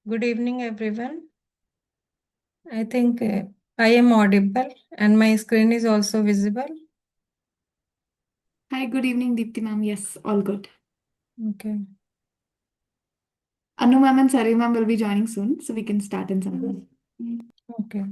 Good evening, everyone. I think I am audible and my screen is also visible. Hi, good evening, Deepti ma'am. Yes, all good. Okay. Anu ma'am and Sari ma'am will be joining soon, so we can start in some time. Okay.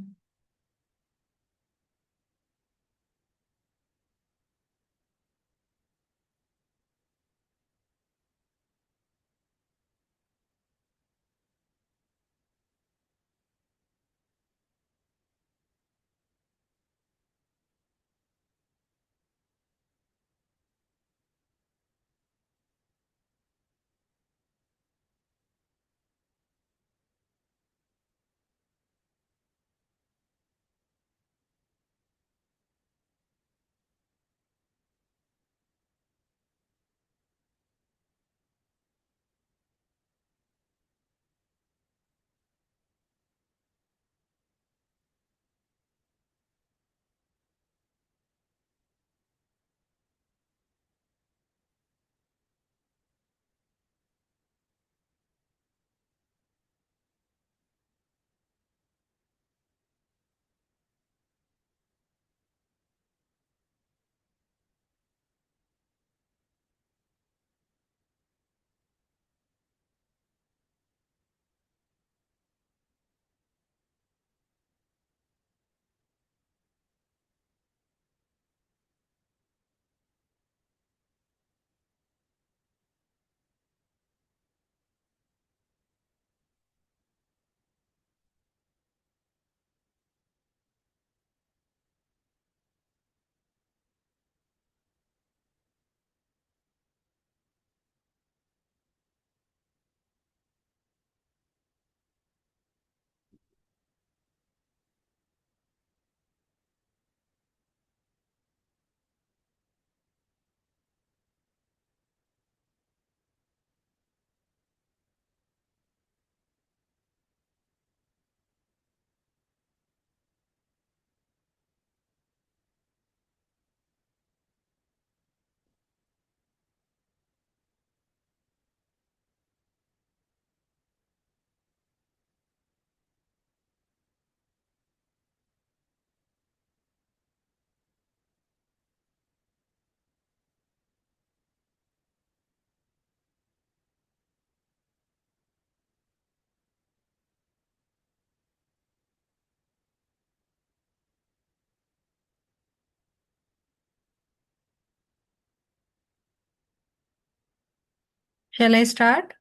Shall I start?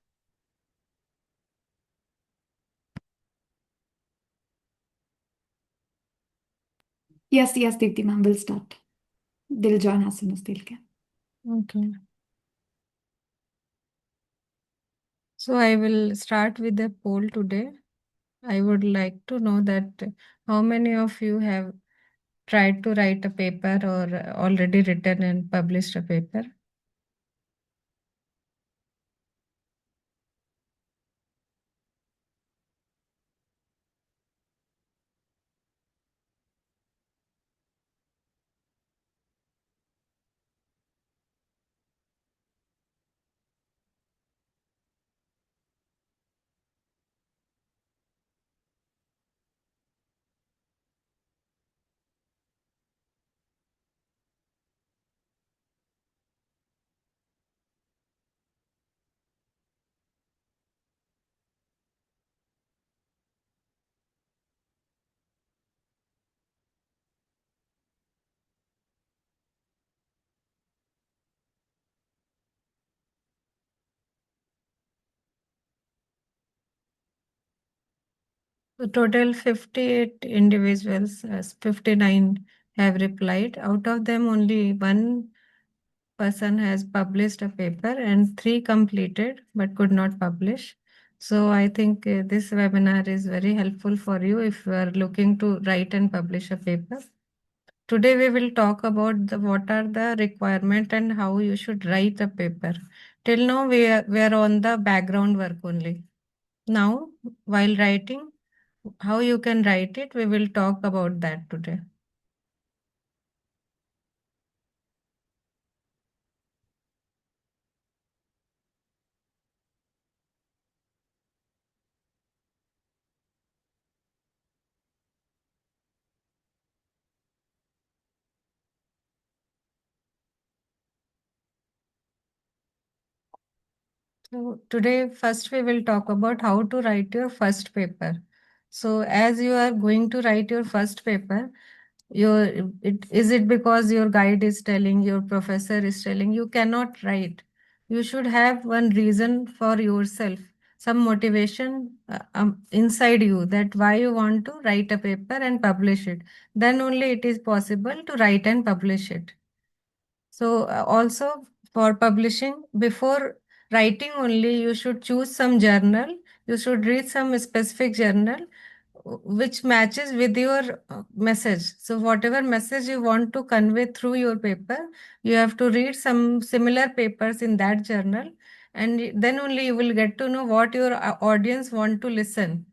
Yes, Deepti ma'am will start. They'll join as soon as they can. Okay. So I will start with a poll today. I would like to know that how many of you have tried to write a paper or already written and published a paper? The total 58 individuals, 59 have replied. Out of them, only one person has published a paper and three completed but could not publish. So I think this webinar is very helpful for you if you are looking to write and publish a paper. Today we will talk about what are the requirement and how you should write a paper. Till now we are on the background work only. Now while writing, how you can write it, we will talk about that today. So today, first we will talk about how to write your first paper. So as you are going to write your first paper, your is it because your guide is telling, your professor is telling, you cannot write. You should have one reason for yourself, some motivation inside you that why you want to write a paper and publish it. Then only it is possible to write and publish it. So also for publishing, before writing only, you should choose some journal. You should read some specific journal which matches with your message. So whatever message you want to convey through your paper, you have to read some similar papers in that journal, and then only you will get to know what your audience want to listen.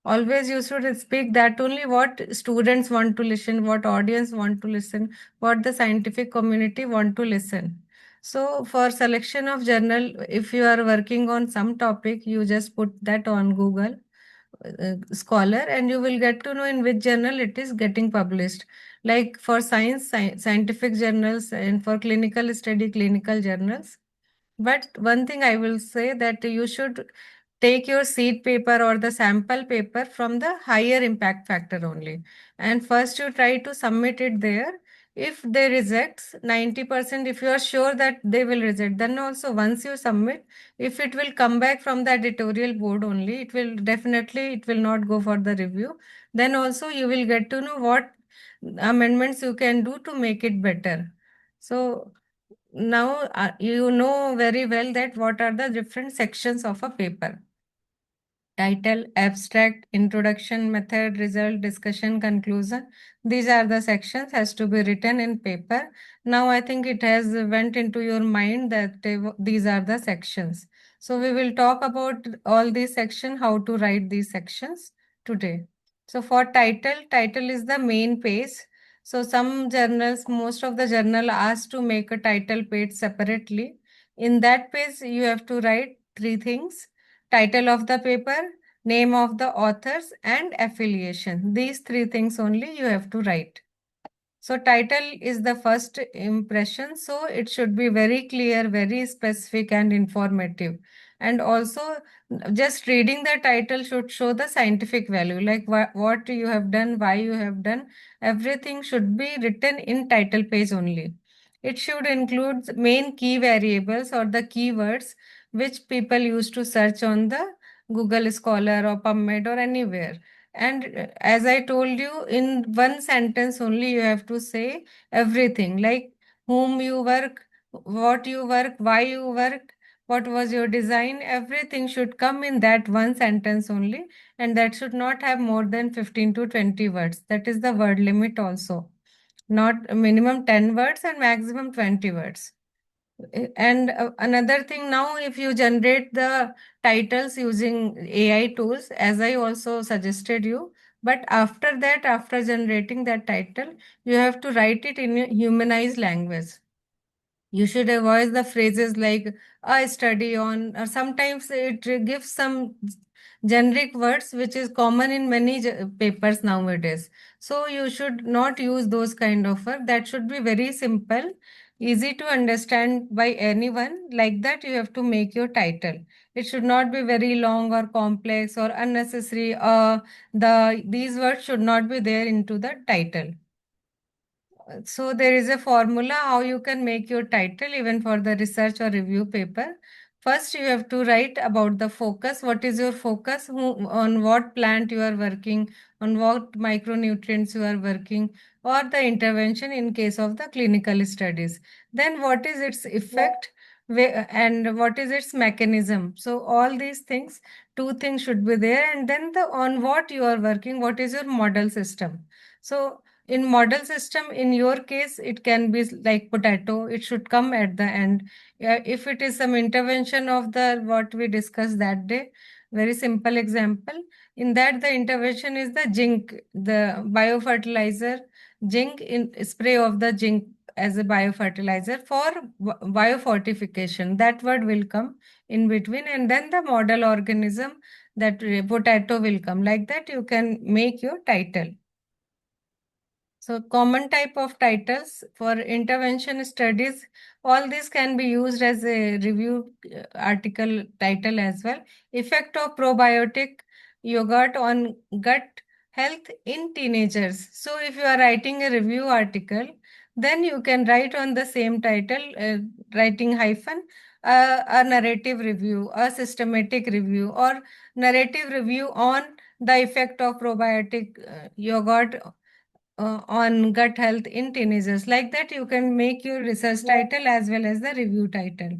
Always you should speak that only what students want to listen, what audience want to listen, what the scientific community want to listen. So for selection of journal, if you are working on some topic, you just put that on Google Scholar and you will get to know in which journal it is getting published. Like for scientific journals, and for clinical study, clinical journals. But one thing I will say that you should take your seed paper or the sample paper from the higher impact factor only. And first you try to submit it there. If they reject 90%, if you are sure that they will reject, then also once you submit, if it will come back from the editorial board only, it will definitely, it will not go for the review. Then also you will get to know what amendments you can do to make it better. So now you know very well that what are the different sections of a paper. Title, abstract, introduction, method, result, discussion, conclusion. These are the sections has to be written in paper. Now I think it has went into your mind that these are the sections. So we will talk about all these sections, how to write these sections today. So for title, title is the main page. So some journals, most of the journal ask to make a title page separately. In that page, you have to write three things: title of the paper, name of the authors, and affiliation. These three things only you have to write. So title is the first impression, so it should be very clear, very specific and informative. And also just reading the title should show the scientific value, like what you have done, why you have done. Everything should be written in title page only. It should include main key variables or the keywords which people use to search on the Google Scholar or PubMed or anywhere. And as I told you, in one sentence only, you have to say everything like whom you work, what you work, why you work, what was your design. Everything should come in that one sentence only. And that should not have more than 15 to 20 words. That is the word limit also. Not minimum 10 words and maximum 20 words. And another thing now, if you generate the titles using AI tools, as I also suggested you, but after that, after generating that title, you have to write it in a humanized language. You should avoid the phrases like I study on, or sometimes it gives some generic words which is common in many papers nowadays. So you should not use those kind of words. That should be very simple, easy to understand by anyone. Like that, you have to make your title. It should not be very long or complex or unnecessary. These words should not be there into the title. So there is a formula how you can make your title even for the research or review paper. First, you have to write about the focus. What is your focus? On what plant you are working, on what micronutrients you are working, or the intervention in case of the clinical studies. Then what is its effect? And what is its mechanism? So all these things, two things should be there. And then the on what you are working, what is your model system? So in model system, in your case it can be like potato, it should come at the end. If it is some intervention of the what we discussed that day, very simple example, in that the intervention is the zinc, the biofertilizer, zinc in spray of the zinc as a biofertilizer for biofortification. That word will come in between, and then the model organism, that potato will come. Like that you can make your title. So common type of titles for intervention studies, all this can be used as a review article title as well. Effect of probiotic yogurt on gut health in teenagers. So if you are writing a review article, then you can write on the same title, writing hyphen, a narrative review, a systematic review, or narrative review on the effect of probiotic yogurt on gut health in teenagers. Like that, you can make your research title as well as the review title.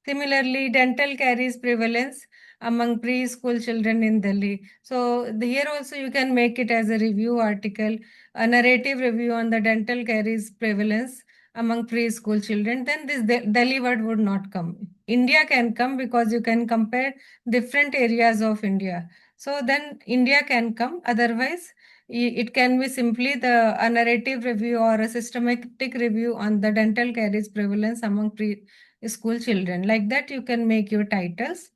Similarly, dental caries prevalence among preschool children in Delhi. So here also you can make it as a review article, a narrative review on the dental caries prevalence among preschool children. Then this Delhi word would not come. India can come because you can compare different areas of India. So then India can come. Otherwise, it can be simply a narrative review or a systematic review on the dental caries prevalence among preschool children. Like that, you can make your titles.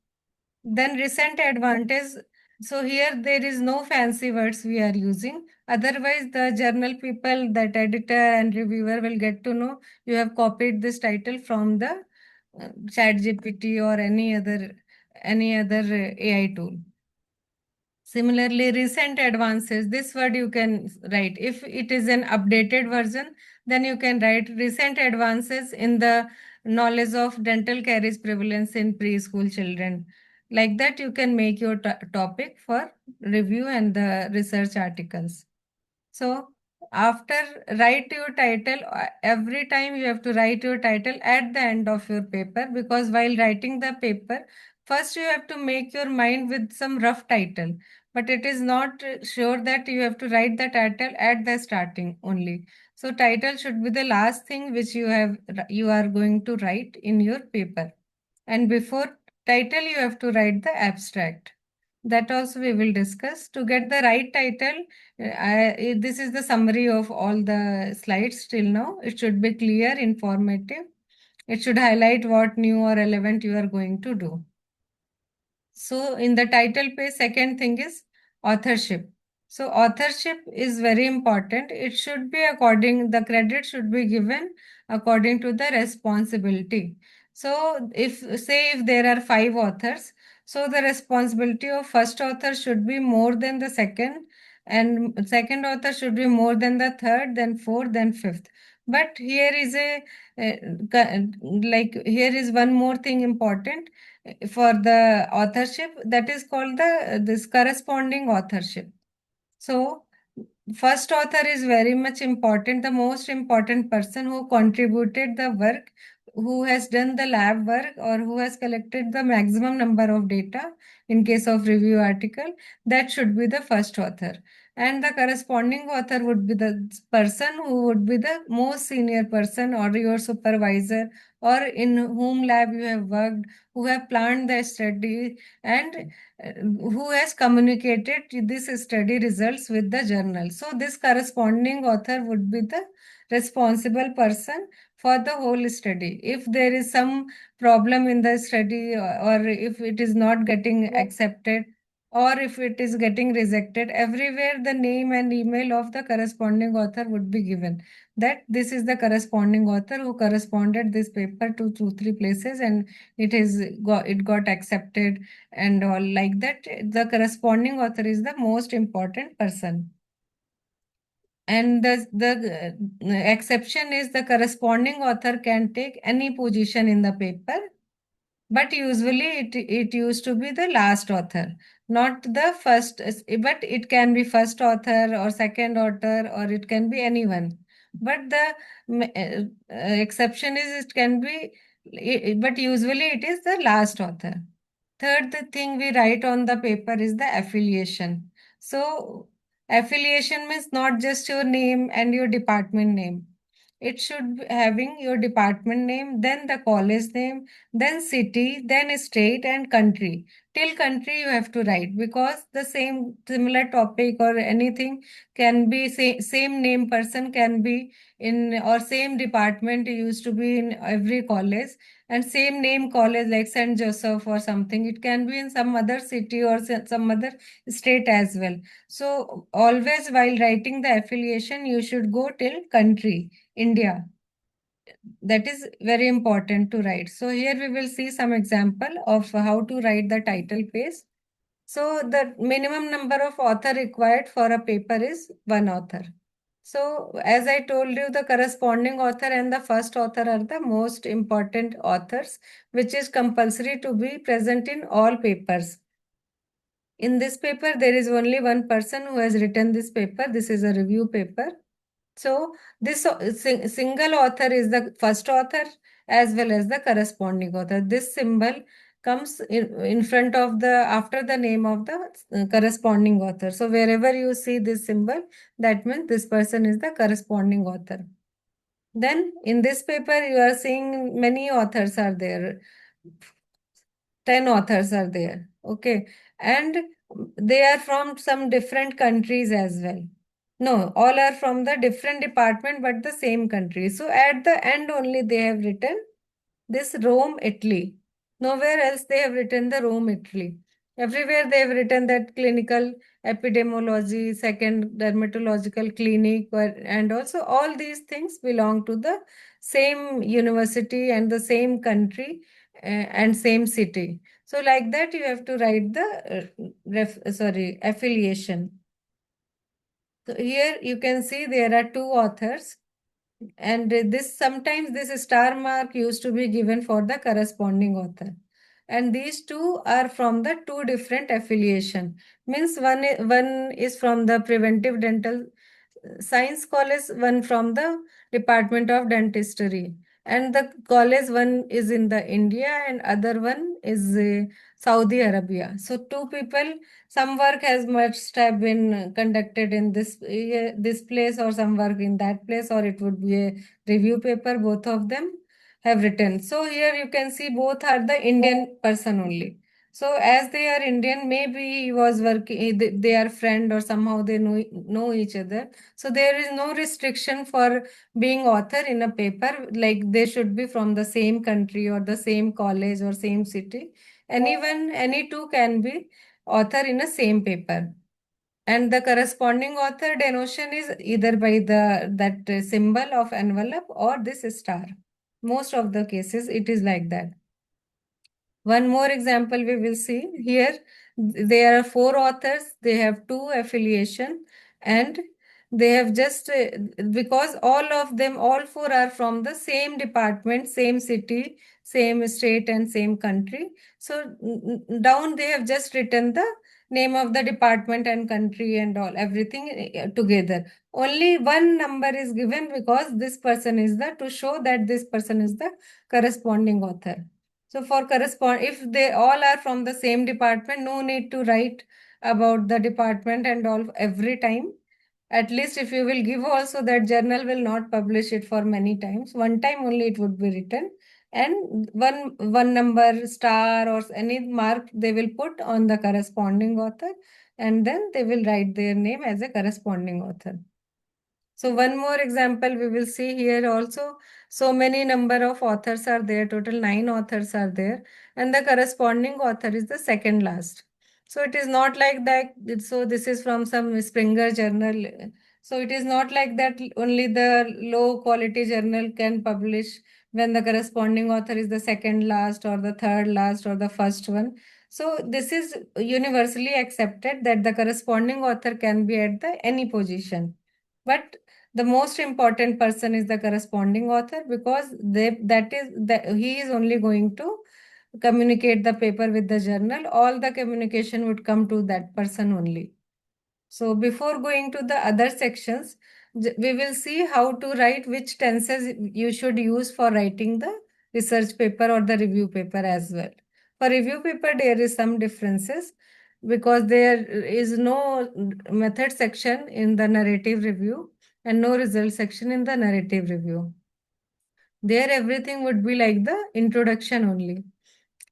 Then recent advantage. So here there is no fancy words we are using. Otherwise, the journal people, that editor and reviewer will get to know you have copied this title from the chat GPT or any other AI tool. Similarly, recent advances, this word you can write. If it is an updated version, then you can write recent advances in the knowledge of dental caries prevalence in preschool children. Like that, you can make your topic for review and the research articles. So after write your title, every time you have to write your title at the end of your paper, because while writing the paper, first you have to make your mind with some rough title, but it is not sure that you have to write the title at the starting only. So title should be the last thing which you are going to write in your paper. And before title, you have to write the abstract. That also we will discuss. To get the right title, this is the summary of all the slides till now. It should be clear, informative. It should highlight what new or relevant you are going to do. So in the title page, second thing is authorship. So authorship is very important. It should be the credit should be given according to the responsibility. So if there are five authors, so the responsibility of first author should be more than the second, and second author should be more than the third, then fourth, then fifth. But here is here is one more thing important for the authorship, that is called this corresponding authorship. So first author is very much important, the most important person who contributed the work, who has done the lab work, or who has collected the maximum number of data in case of review article. That should be the first author. And the corresponding author would be the person who would be the most senior person, or your supervisor, or in whom lab you have worked, who have planned the study, and who has communicated this study results with the journal. So this corresponding author would be the responsible person for the whole study. If there is some problem in the study, or if it is not getting accepted, or if it is getting rejected, everywhere the name and email of the corresponding author would be given, that this is the corresponding author who corresponded this paper to two, three places, and it got accepted and all. Like that, the corresponding author is the most important person. And the exception is the corresponding author can take any position in the paper, but usually it used to be the last author, not the first, but it can be first author or second author, or it can be anyone. But the exception is it can be, but usually it is the last author. Third, the thing we write on the paper is the affiliation. So affiliation means not just your name and your department name. It should be having your department name, then the college name, then city, then state and country. till country you have to write, because the same similar topic or anything can be same name person can be in, or same department used to be in every college, and same name college like St. Joseph or something, it can be in some other city or some other state as well. So always while writing the affiliation you should go till country India. That is very important to write. So here we will see some example of how to write the title page. So the minimum number of author required for a paper is one author. So as I told you, the corresponding author and the first author are the most important authors, which is compulsory to be present in all papers. In this paper, there is only one person who has written this paper. This is a review paper. So this single author is the first author as well as the corresponding author. This symbol comes in front of the, after the name of the corresponding author. So wherever you see this symbol, that means this person is the corresponding author. Then in this paper, you are seeing many authors are there. 10 authors are there. Okay. And they are from some different countries as well. No, all are from the different department but the same country. So at the end only they have written this Rome, Italy. Nowhere else they have written the Rome, Italy. Everywhere they have written that clinical epidemiology, second dermatological clinic, and also all these things belong to the same university and the same country and same city. So like that you have to write the affiliation. So here you can see there are two authors, and this sometimes this star mark used to be given for the corresponding author. And these two are from the two different affiliation. Means one is from the preventive dental science college, one from the Department of Dentistry. And the college one is in the India and other one is Saudi Arabia. So two people, some work has must have been conducted in this place, or some work in that place, or it would be a review paper. Both of them have written. So here you can see both are the Indian person only. So as they are Indian, maybe he was working, they are friend or somehow they know each other. So there is no restriction for being author in a paper, like they should be from the same country or the same college or same city. Anyone, any two can be author in a same paper. And the corresponding author denotion is either by that symbol of envelope or this star. Most of the cases it is like that. One more example we will see here. There are four authors, they have two affiliation, and they have just, because all of them, all four are from the same department, same city, same state, and same country. So down they have just written the name of the department and country and all, everything together. Only one number is given because this person is the, to show that this person is the corresponding author. So for correspond, if they all are from the same department, no need to write about the department and all every time. At least if you will give also, that journal will not publish it for many times. One time only it would be written, and one number, star, or any mark they will put on the corresponding author, and then they will write their name as a corresponding author. So one more example we will see here also. So many number of authors are there, total 9 authors are there, and the corresponding author is the second last. So it is not like that. So this is from some Springer journal. So it is not like that only the low quality journal can publish when the corresponding author is the second last or the third last or the first one. So this is universally accepted that the corresponding author can be at the any position. But the most important person is the corresponding author, because he is only going to communicate the paper with the journal. All the communication would come to that person only. So before going to the other sections, we will see how to write, which tenses you should use for writing the research paper or the review paper as well. For review paper, there is some differences because there is no method section in the narrative review and no result section in the narrative review. There everything would be like the introduction only.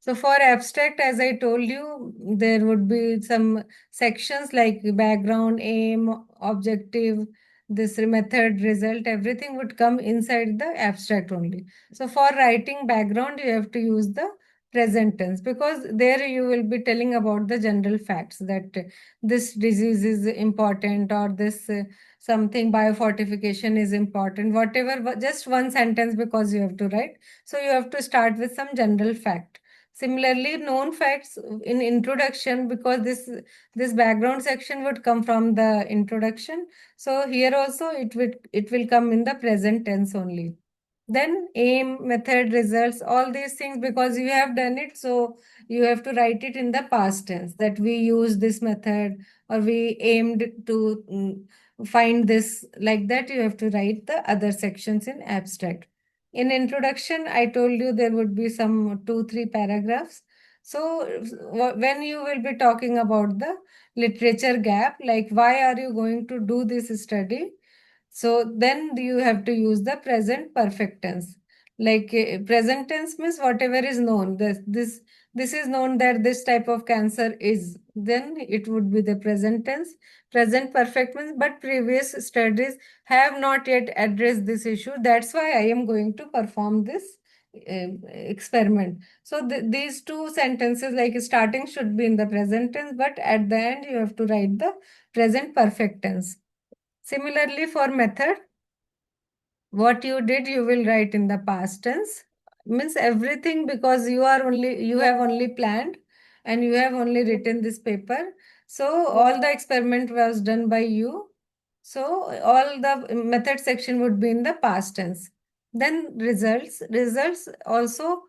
So for abstract, as I told you, there would be some sections like background, aim, objective, this method, result, everything would come inside the abstract only. So for writing background, you have to use the present tense, because there you will be telling about the general facts that this disease is important, or this something biofortification is important, whatever, just one sentence because you have to write. So you have to start with some general fact. Similarly, known facts in introduction, because this background section would come from the introduction. So here also it will come in the present tense only. Then aim, method, results, all these things, because you have done it, so you have to write it in the past tense, that we use this method, or we aimed to find this. Like that, you have to write the other sections in abstract. In introduction, I told you there would be some 2, 3 paragraphs. So when you will be talking about the literature gap, like why are you going to do this study? So then you have to use the present perfect tense. Like present tense means whatever is known. This is known that this type of cancer is. Then it would be the present tense. Present perfect means, but previous studies have not yet addressed this issue. That's why I am going to perform this experiment. So these two sentences, like starting should be in the present tense, but at the end you have to write the present perfect tense. Similarly, for method, what you did, you will write in the past tense. Means everything, because you have only planned and you have only written this paper. So all the experiment was done by you. So all the method section would be in the past tense. Then results also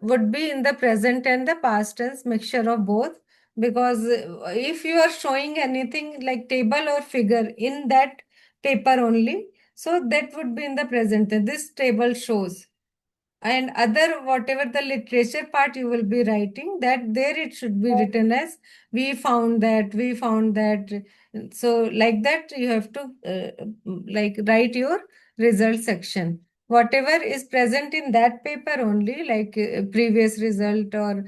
would be in the present and the past tense, mixture of both. Because if you are showing anything like table or figure in that paper only, so that would be in the present tense. This table shows. And other, whatever the literature part you will be writing, that there it should be written as we found that. So like that, you have to like write your result section. Whatever is present in that paper only, like previous result, or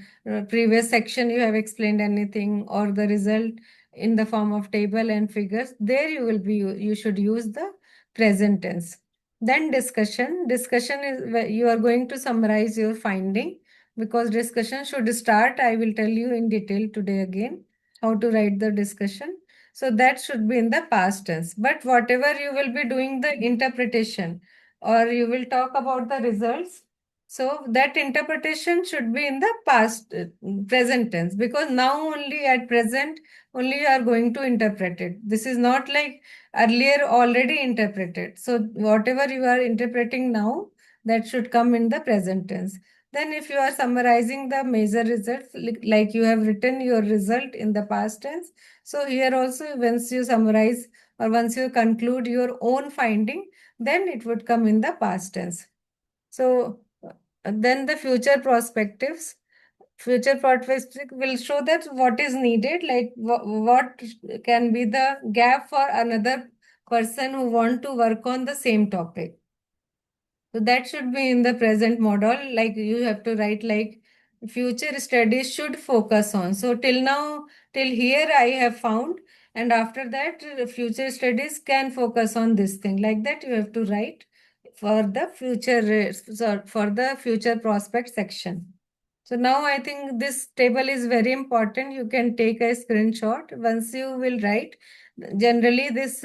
previous section you have explained anything, or the result in the form of table and figures, there you should use the present tense. Then discussion. Discussion is where you are going to summarize your finding, because discussion should start. I will tell you in detail today again how to write the discussion. So that should be in the past tense. But whatever you will be doing the interpretation, or you will talk about the results, so that interpretation should be in the present tense, because now only at present only you are going to interpret it. This is not like earlier already interpreted. So whatever you are interpreting now, that should come in the present tense. Then if you are summarizing the major results, like you have written your result in the past tense, so here also once you summarize, or once you conclude your own finding, then it would come in the past tense. So then the future perspectives. Future perspective will show that what is needed, like what can be the gap for another person who want to work on the same topic. So that should be in the present model. Like you have to write like future studies should focus on. So till now, till here I have found, and after that, future studies can focus on this thing. Like that, you have to write for the future, for the future prospect section. So now I think this table is very important. You can take a screenshot once you will write. Generally, this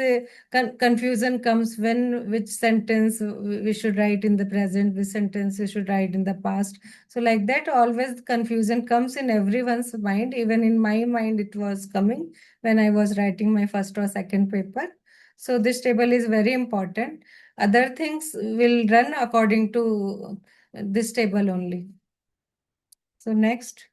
confusion comes when which sentence we should write in the present, which sentence we should write in the past. So like that, always confusion comes in everyone's mind. Even in my mind, it was coming when I was writing my first or second paper. So this table is very important. Other things will run according to this table only. So next.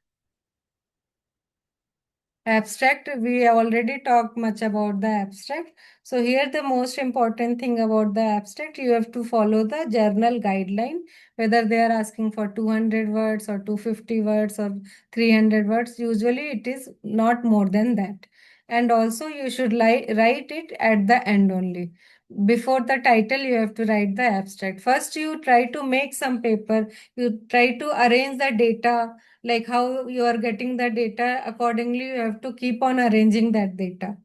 Abstract, we already talked much about the abstract. So here the most important thing about the abstract, you have to follow the journal guideline, whether they are asking for 200 words or 250 words or 300 words. Usually it is not more than that. And also you should write it at the end only. before the title, you have to write the abstract. First, you try to make some paper, you try to arrange the data, like how you are getting the data. Accordingly, you have to keep on arranging that data.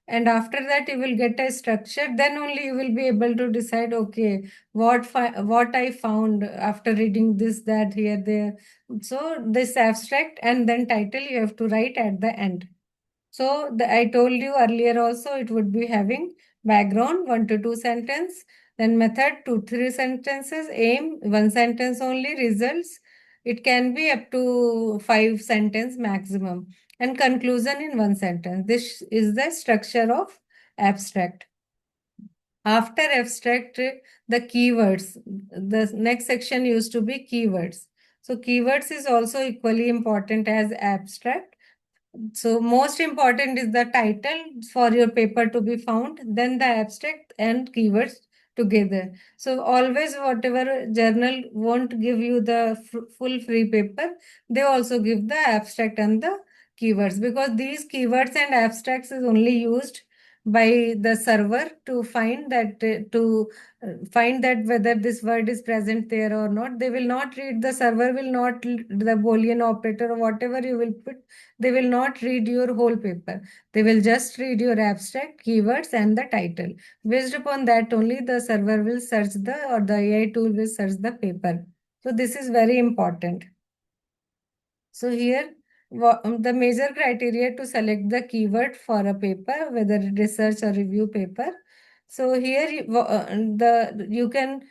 And after that, you will get a structure. Then only you will be able to decide, okay, what I found after reading this, that, here, there. So this abstract and then title you have to write at the end. So I told you earlier also it would be having background 1 to 2 sentence, then method 2 3 sentences, aim 1 sentence only, results it can be up to 5 sentence maximum, and conclusion in 1 sentence. This is the structure of abstract. After abstract, the keywords. The next section used to be keywords. So keywords is also equally important as abstract. So most important is the title for your paper to be found, then the abstract and keywords together. So always whatever journal won't give you the full free paper, they also give the abstract and the keywords, because these keywords and abstracts is only used by the server to find that whether this word is present there or not. They will not read, the server will not, the Boolean operator or whatever you will put, they will not read your whole paper. They will just read your abstract, keywords, and the title. Based upon that only the server will search or the AI tool will search the paper. So this is very important. So here, the major criteria to select the keyword for a paper, whether research or review paper. So here, you can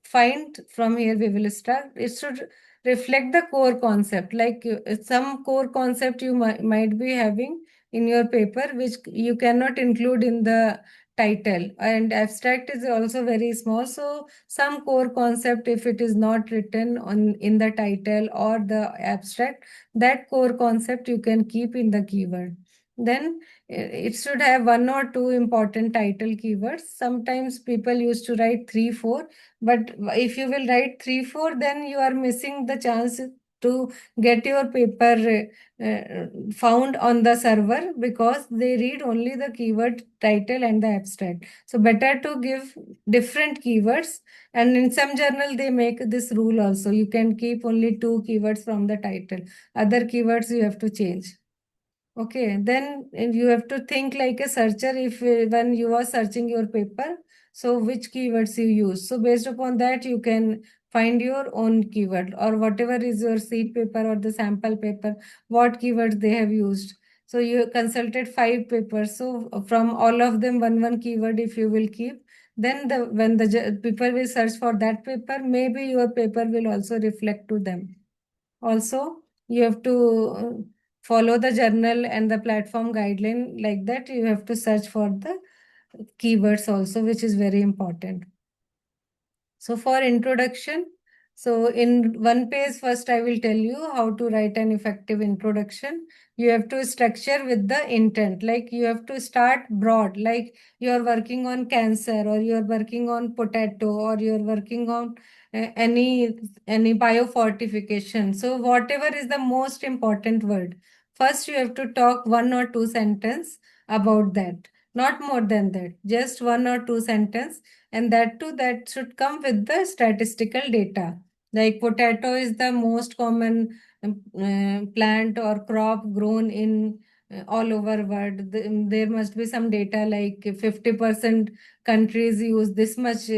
find from here we will start. It should reflect the core concept. Like some core concept you might be having in your paper, which you cannot include in the title, and abstract is also very small, so some core concept, if it is not written on in the title or the abstract, that core concept you can keep in the keyword. Then it should have 1 or 2 important title keywords. Sometimes people used to write 3 4, but if you will write 3 4, then you are missing the chance to get your paper found on the server, because they read only the keyword title and the abstract. So better to give different keywords, and in some journal they make this rule also, you can keep only 2 keywords from the title, other keywords you have to change. Okay, then you have to think like a searcher. If when you are searching your paper, so which keywords you use. So based upon that, you can find your own keyword, or whatever is your seed paper or the sample paper, what keywords they have used. So you consulted 5 papers. So from all of them, one keyword if you will keep, then when the people will search for that paper, maybe your paper will also reflect to them. Also, you have to follow the journal and the platform guideline, like that. You have to search for the keywords also, which is very important. So for introduction, so in one page, first I will tell you how to write an effective introduction. You have to structure with the intent, like you have to start broad, like you are working on cancer, or you are working on potato, or you are working on any biofortification. So whatever is the most important word, first you have to talk 1 or 2 sentence about that, not more than that, just 1 or 2 sentence, and that too that should come with the statistical data. Like potato is the most common plant or crop grown in all over world. There must be some data like 50% countries use this much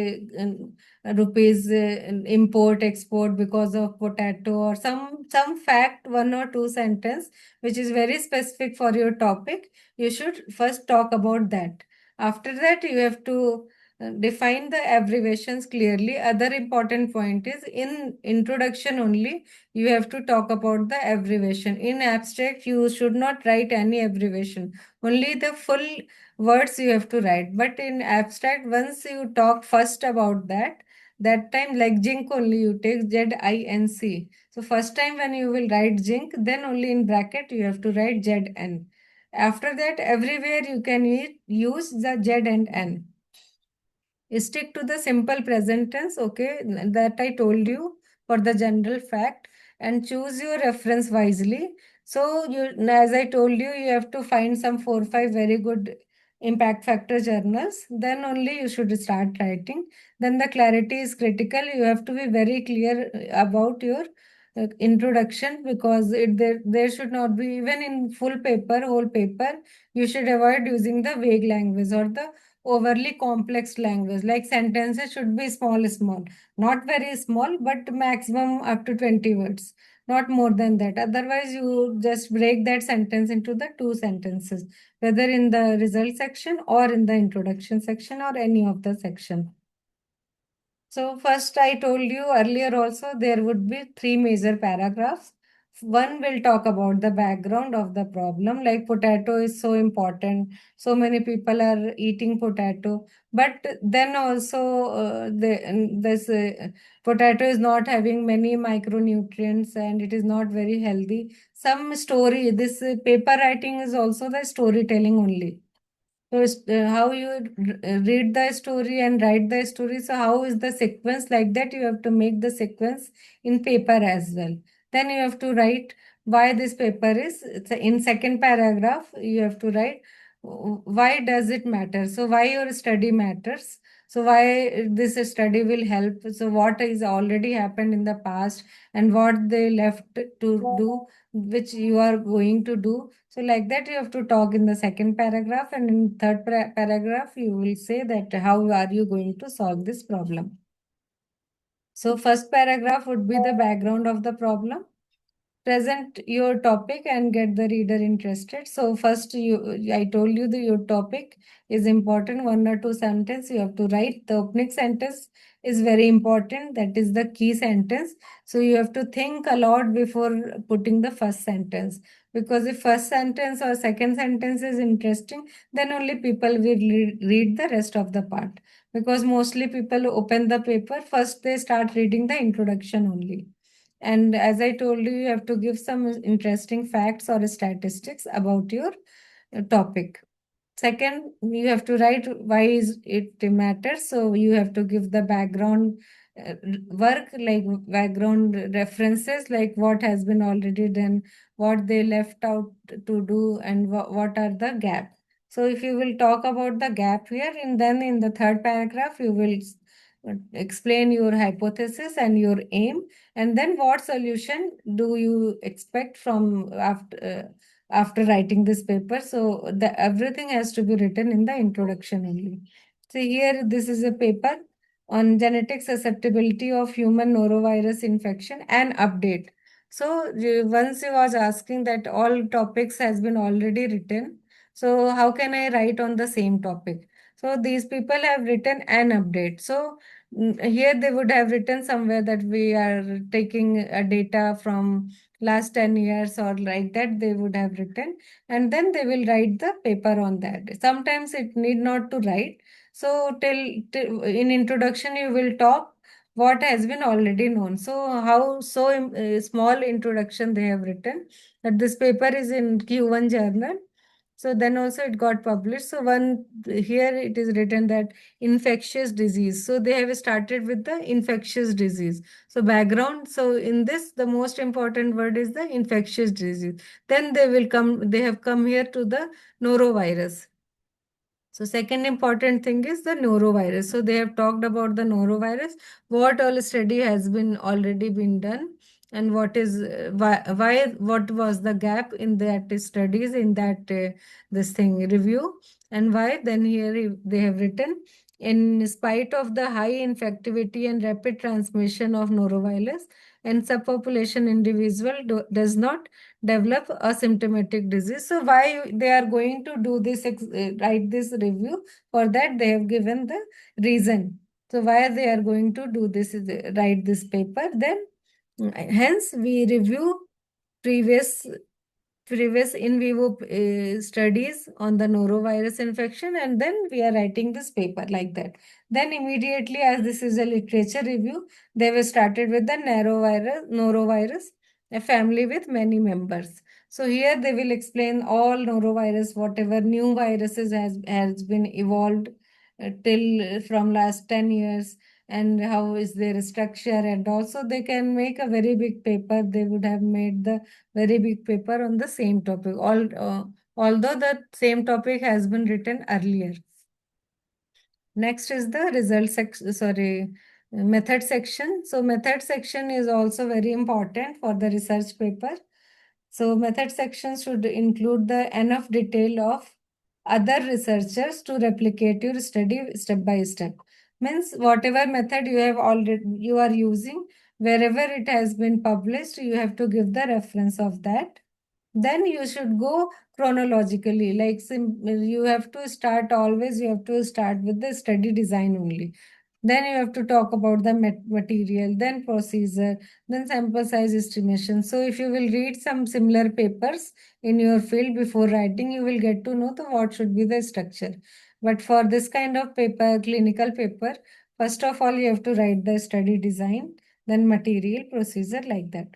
rupees import export because of potato, or some fact, 1 or 2 sentence, which is very specific for your topic. You should first talk about that. After that, you have to define the abbreviations clearly. Other important point is, in introduction only you have to talk about the abbreviation. In abstract you should not write any abbreviation, only the full words you have to write. But in abstract, once you talk first about that time, like zinc only you take ZINC. So first time when you will write zinc, then only in bracket you have to write ZN. After that, everywhere you can use the Z and N. Stick to the simple present tense, okay, that I told you for the general fact, and choose your reference wisely. So you, as I told you, you have to find some 4 5 very good impact factor journals, then only you should start writing. Then the clarity is critical. You have to be very clear about your introduction, because there should not be, even in full paper, whole paper, you should avoid using the vague language or the overly complex language. Like sentences should be small, not very small, but maximum up to 20 words, not more than that. Otherwise, you just break that sentence into the two sentences, whether in the result section or in the introduction section or any of the section. So first I told you earlier also there would be three major paragraphs. One will talk about the background of the problem, like potato is so important. So many people are eating potato, but then also this potato is not having many micronutrients and it is not very healthy. Some story, this paper writing is also the storytelling only. So, how you read the story and write the story. So, how is the sequence like that? You have to make the sequence in paper as well. Then you have to write why this paper is. In second paragraph, you have to write why does it matter. So, why your study matters. So, why this study will help. So, what is already happened in the past and what they left to do, which you are going to do. So like that, you have to talk in the second paragraph, and in third paragraph, you will say that how are you going to solve this problem. So first paragraph would be the background of the problem. Present your topic and get the reader interested. So first, I told you that your topic is important. One or two sentence you have to write. The opening sentence is very important. That is the key sentence. So you have to think a lot before putting the first sentence. Because if first sentence or second sentence is interesting, then only people will read the rest of the part. Because mostly people open the paper, first they start reading the introduction only. And as I told you, you have to give some interesting facts or statistics about your topic. Second, you have to write why is it matters. So you have to give the background work, like background references, like what has been already done, what they left out to do, and what are the gap. So if you will talk about the gap here, and then in the third paragraph, you will explain your hypothesis and your aim, and then what solution do you expect from after writing this paper. So everything has to be written in the introduction only. So here, this is a paper on genetic susceptibility of human norovirus infection and update. So once you was asking that all topics has been already written, so how can I write on the same topic? So these people have written an update. So here they would have written somewhere that we are taking data from last 10 years or like that they would have written, and then they will write the paper on that. Sometimes it need not to write. So till in introduction you will talk what has been already known. So how so small introduction they have written, that this paper is in Q1 journal. So then also it got published. So one here it is written that infectious disease. So they have started with the infectious disease. So background. So in this, the most important word is the infectious disease. Then they have come here to the norovirus. So second important thing is the norovirus. So they have talked about the norovirus, what all study has been already been done, and what is what was the gap in that studies in that this thing review, and why. Then here they have written, in spite of the high infectivity and rapid transmission of norovirus, and subpopulation individual does not develop a symptomatic disease. So why they are going to do this, write this review? For that, they have given the reason. So why they are going to do this, write this paper. Then, hence, we review previous previous in vivo studies on the norovirus infection, and then we are writing this paper like that. Then immediately, as this is a literature review, they were started with the norovirus, a family with many members. So here they will explain all norovirus, whatever new viruses has been evolved till from last 10 years, and how is their structure. And also they can make a very big paper. They would have made the very big paper on the same topic. although the same topic has been written earlier. Next is the result section, sorry, method section. So method section is also very important for the research paper. So method section should include the enough detail of other researchers to replicate your study step by step. Means whatever method you are using, wherever it has been published, you have to give the reference of that. Then you should go chronologically, like you have to start always, you have to start with the study design only. Then you have to talk about the material, then procedure, then sample size estimation. So if you will read some similar papers in your field before writing, you will get to know what should be the structure. But for this kind of paper, clinical paper, first of all, you have to write the study design, then material, procedure, like that.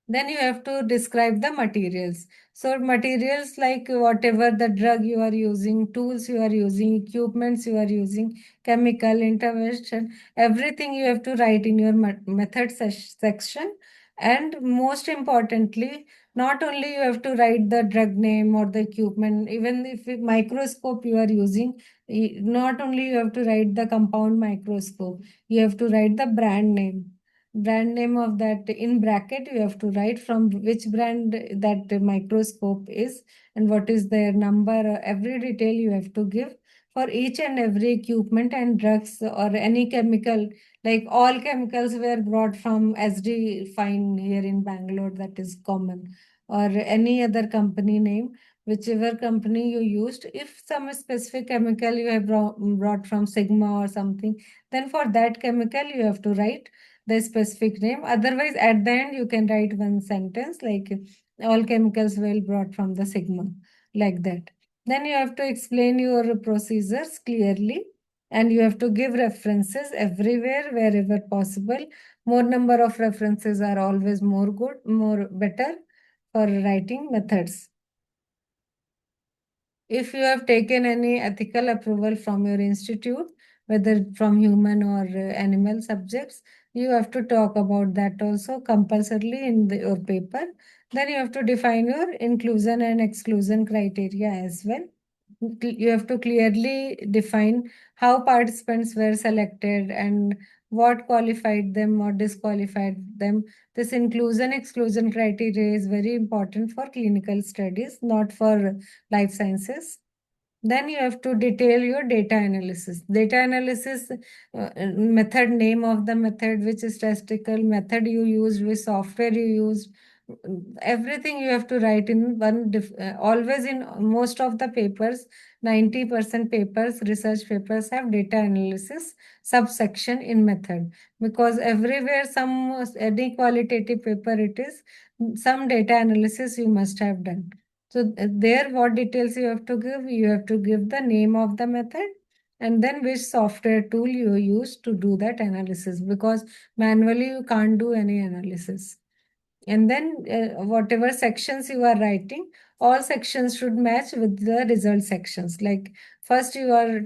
Then you have to describe the materials. So materials like whatever the drug you are using, tools you are using, equipments you are using, chemical intervention, everything you have to write in your method section. And most importantly, not only you have to write the drug name or the equipment, even if microscope you are using, not only you have to write the compound microscope, you have to write the brand name of that in bracket. You have to write from which brand that microscope is and what is their number. Every detail you have to give for each and every equipment and drugs or any chemical. Like all chemicals were brought from SD Fine here in Bangalore, that is common, or any other company name, whichever company you used. If some specific chemical you have brought from Sigma or something, then for that chemical you have to write the specific name. Otherwise, at the end, you can write one sentence like all chemicals were brought from the Sigma, like that. Then you have to explain your procedures clearly and you have to give references everywhere, wherever possible. More number of references are always more good, more better for writing methods. If you have taken any ethical approval from your institute, whether from human or animal subjects, you have to talk about that also compulsorily in your paper. Then you have to define your inclusion and exclusion criteria as well. You have to clearly define how participants were selected and what qualified them or disqualified them. This inclusion exclusion criteria is very important for clinical studies, not for life sciences. Then you have to detail your data analysis. Data analysis method, name of the method, which statistical method you used, which software you used. Everything you have to write in one, always in most of the papers, 90% papers, research papers have data analysis subsection in method, because everywhere any qualitative paper it is, some data analysis you must have done. So there, what details you have to give? You have to give the name of the method and then which software tool you use to do that analysis, because manually you can't do any analysis. And then whatever sections you are writing, all sections should match with the result sections. Like first you are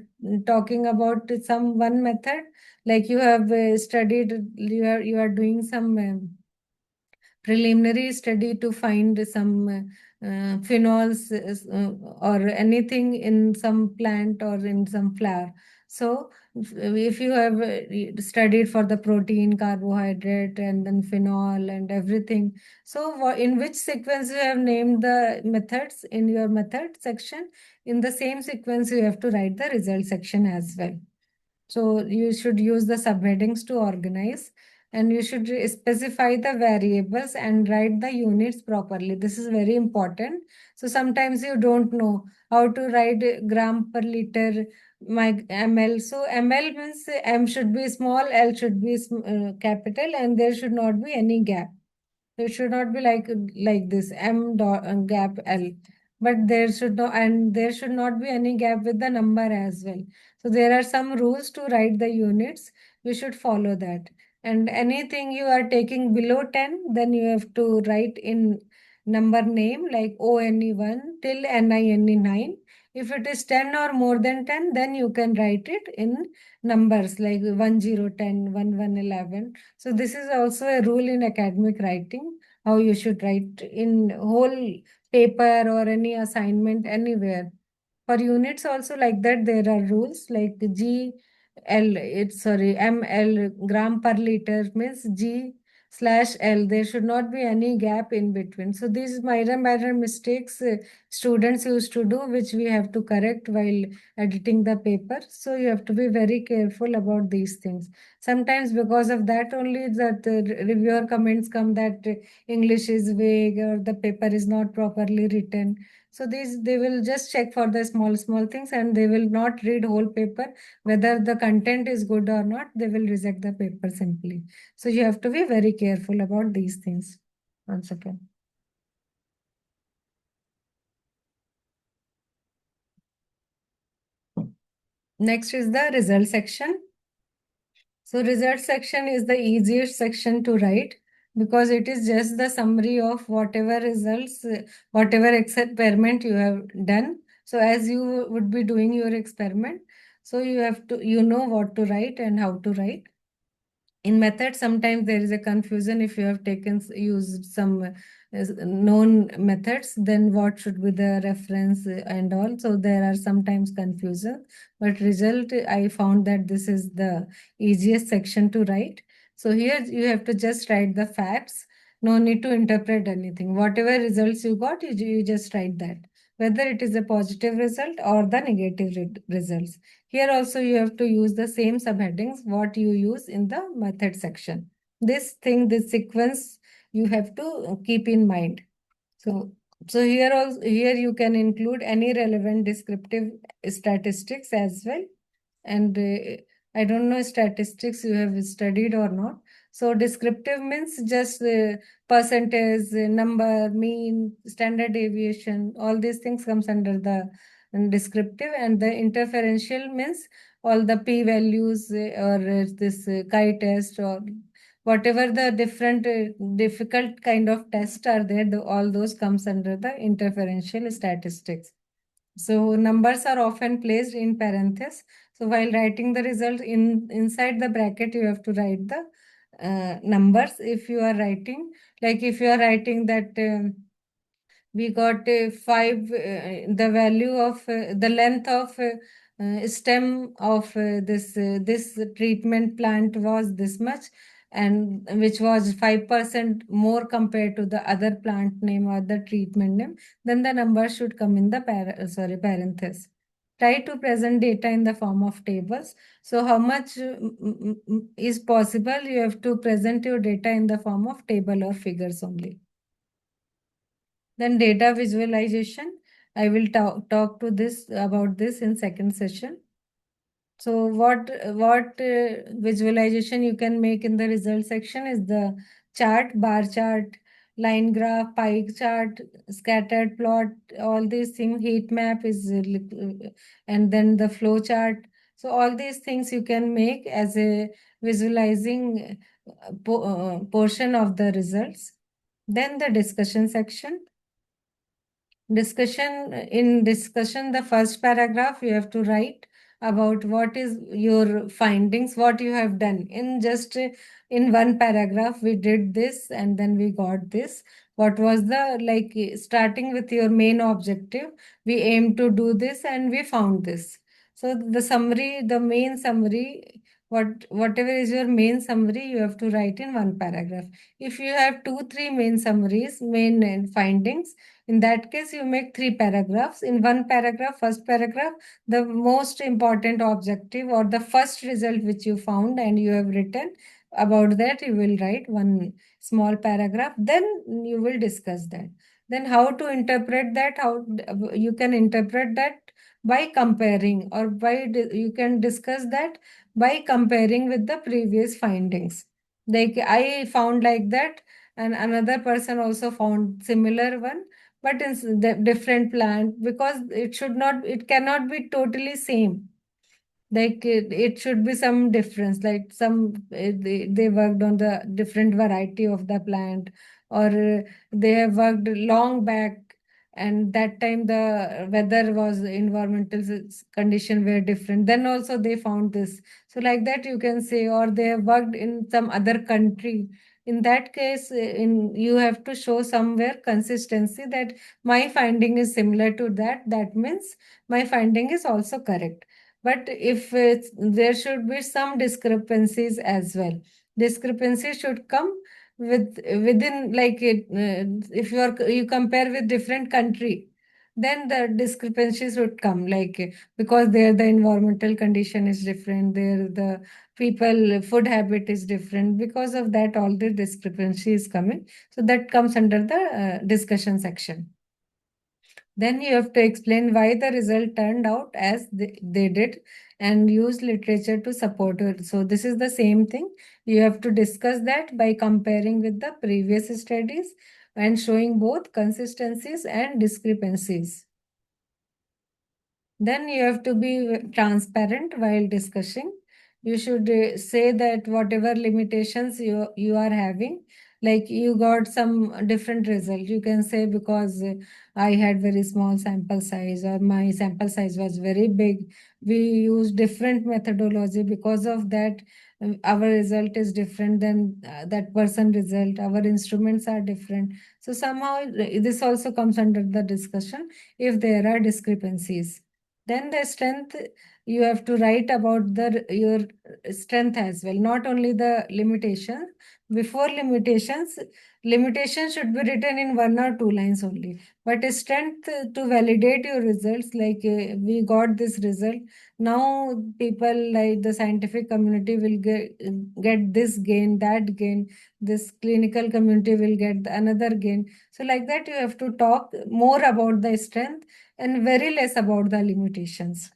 talking about some one method, like you have studied, you are doing some preliminary study to find some phenols or anything in some plant or in some flower. So if you have studied for the protein, carbohydrate, and then phenol and everything, so in which sequence you have named the methods in your method section, in the same sequence you have to write the result section as well. So you should use the subheadings to organize, and you should specify the variables and write the units properly. This is very important. So sometimes you don't know how to write gram per liter, my ml. So ml means m should be small, l should be capital, and there should not be any gap. So it should not be like this m dot gap l, but there should not be any gap with the number as well. So there are some rules to write the units. You should follow that. And anything you are taking below 10, then you have to write in number name like ONE1 till NINE9. If it is 10 or more than 10, then you can write it in numbers like 1010, 1111. So this is also a rule in academic writing, how you should write in whole paper or any assignment anywhere. For units also like that, there are rules like ml gram per liter means G/L. There should not be any gap in between. So these minor mistakes students used to do, which we have to correct while editing the paper. So you have to be very careful about these things. Sometimes because of that only that reviewer comments come that English is vague or the paper is not properly written. So these they will just check for the small things and they will not read whole paper. Whether the content is good or not, they will reject the paper simply. So you have to be very careful about these things. Once again. Next is the result section. So result section is the easiest section to write because it is just the summary of whatever results, whatever experiment you have done. So as you would be doing your experiment, so you have to, you know what to write and how to write. In method, sometimes there is a confusion if you have used some known methods, then what should be the reference and all. So there are sometimes confusion, but result, I found that this is the easiest section to write. So here you have to just write the facts. No need to interpret anything. Whatever results you got, you just write that, whether it is a positive result or the negative results. Here also you have to use the same subheadings what you use in the method section. This sequence you have to keep in mind. So, so here you can include any relevant descriptive statistics as well. And I don't know statistics you have studied or not. So descriptive means just percentage, number, mean, standard deviation, all these things comes under the descriptive. And the interferential means all the p-values or this chi-test or whatever the different difficult kind of tests are there, all those comes under the interferential statistics. So numbers are often placed in parentheses. So while writing the result inside the bracket, you have to write the numbers. If you are writing, like if you are writing that we got the value of the length of stem of this treatment plant was this much, and which was 5% more compared to the other plant name or the treatment name, then the number should come in the parenthesis. Try to present data in the form of tables. So how much is possible, you have to present your data in the form of table or figures only. Then data visualization, I will talk to this about this in second session. So what visualization you can make in the result section is the chart, bar chart, line graph, pie chart, scattered plot, all these things, heat map is, and then the flow chart. So all these things you can make as a visualizing portion of the results. Then the discussion section. Discussion, the first paragraph you have to write about what is your findings, what you have done in just in one paragraph. We did this and then we got this. What was the, like, starting with your main objective, we aim to do this and we found this. So the summary, the main summary, whatever is your main summary, you have to write in one paragraph. If you have two three main summaries, main findings, in that case, you make three paragraphs. In one paragraph, first paragraph, the most important objective or the first result which you found and you have written about that, you will write one small paragraph. Then you will discuss that. Then how to interpret that? How you can interpret that by comparing, or you can discuss that by comparing with the previous findings. Like I found like that, and another person also found similar one, but in the different plant, because it cannot be totally same. Like it should be some difference, like some they worked on the different variety of the plant, or they have worked long back, and that time the weather was environmental condition were different, then also they found this. So like that you can say, or they have worked in some other country In that case, you have to show somewhere consistency that my finding is similar to that. That means my finding is also correct. But if there should be some discrepancies as well. Discrepancy should come within, like it, if you compare with different country, then the discrepancies would come, like because there the environmental condition is different, there the people food habit is different. Because of that, all the discrepancy is coming. So that comes under the discussion section. Then you have to explain why the result turned out as they did and use literature to support it. So this is the same thing. You have to discuss that by comparing with the previous studies and showing both consistencies and discrepancies. Then you have to be transparent while discussing. You should say that whatever limitations you are having, like you got some different result, you can say because I had very small sample size or my sample size was very big. We use different methodology. Because of that, our result is different than that person result. Our instruments are different. So somehow this also comes under the discussion if there are discrepancies. Then the strength, you have to write about your strength as well, not only the limitation. Before limitations should be written in 1 or 2 lines only. But strength to validate your results, like we got this result. Now people like the scientific community will get this gain, that gain. This clinical community will get another gain. So like that, you have to talk more about the strength and very less about the limitations.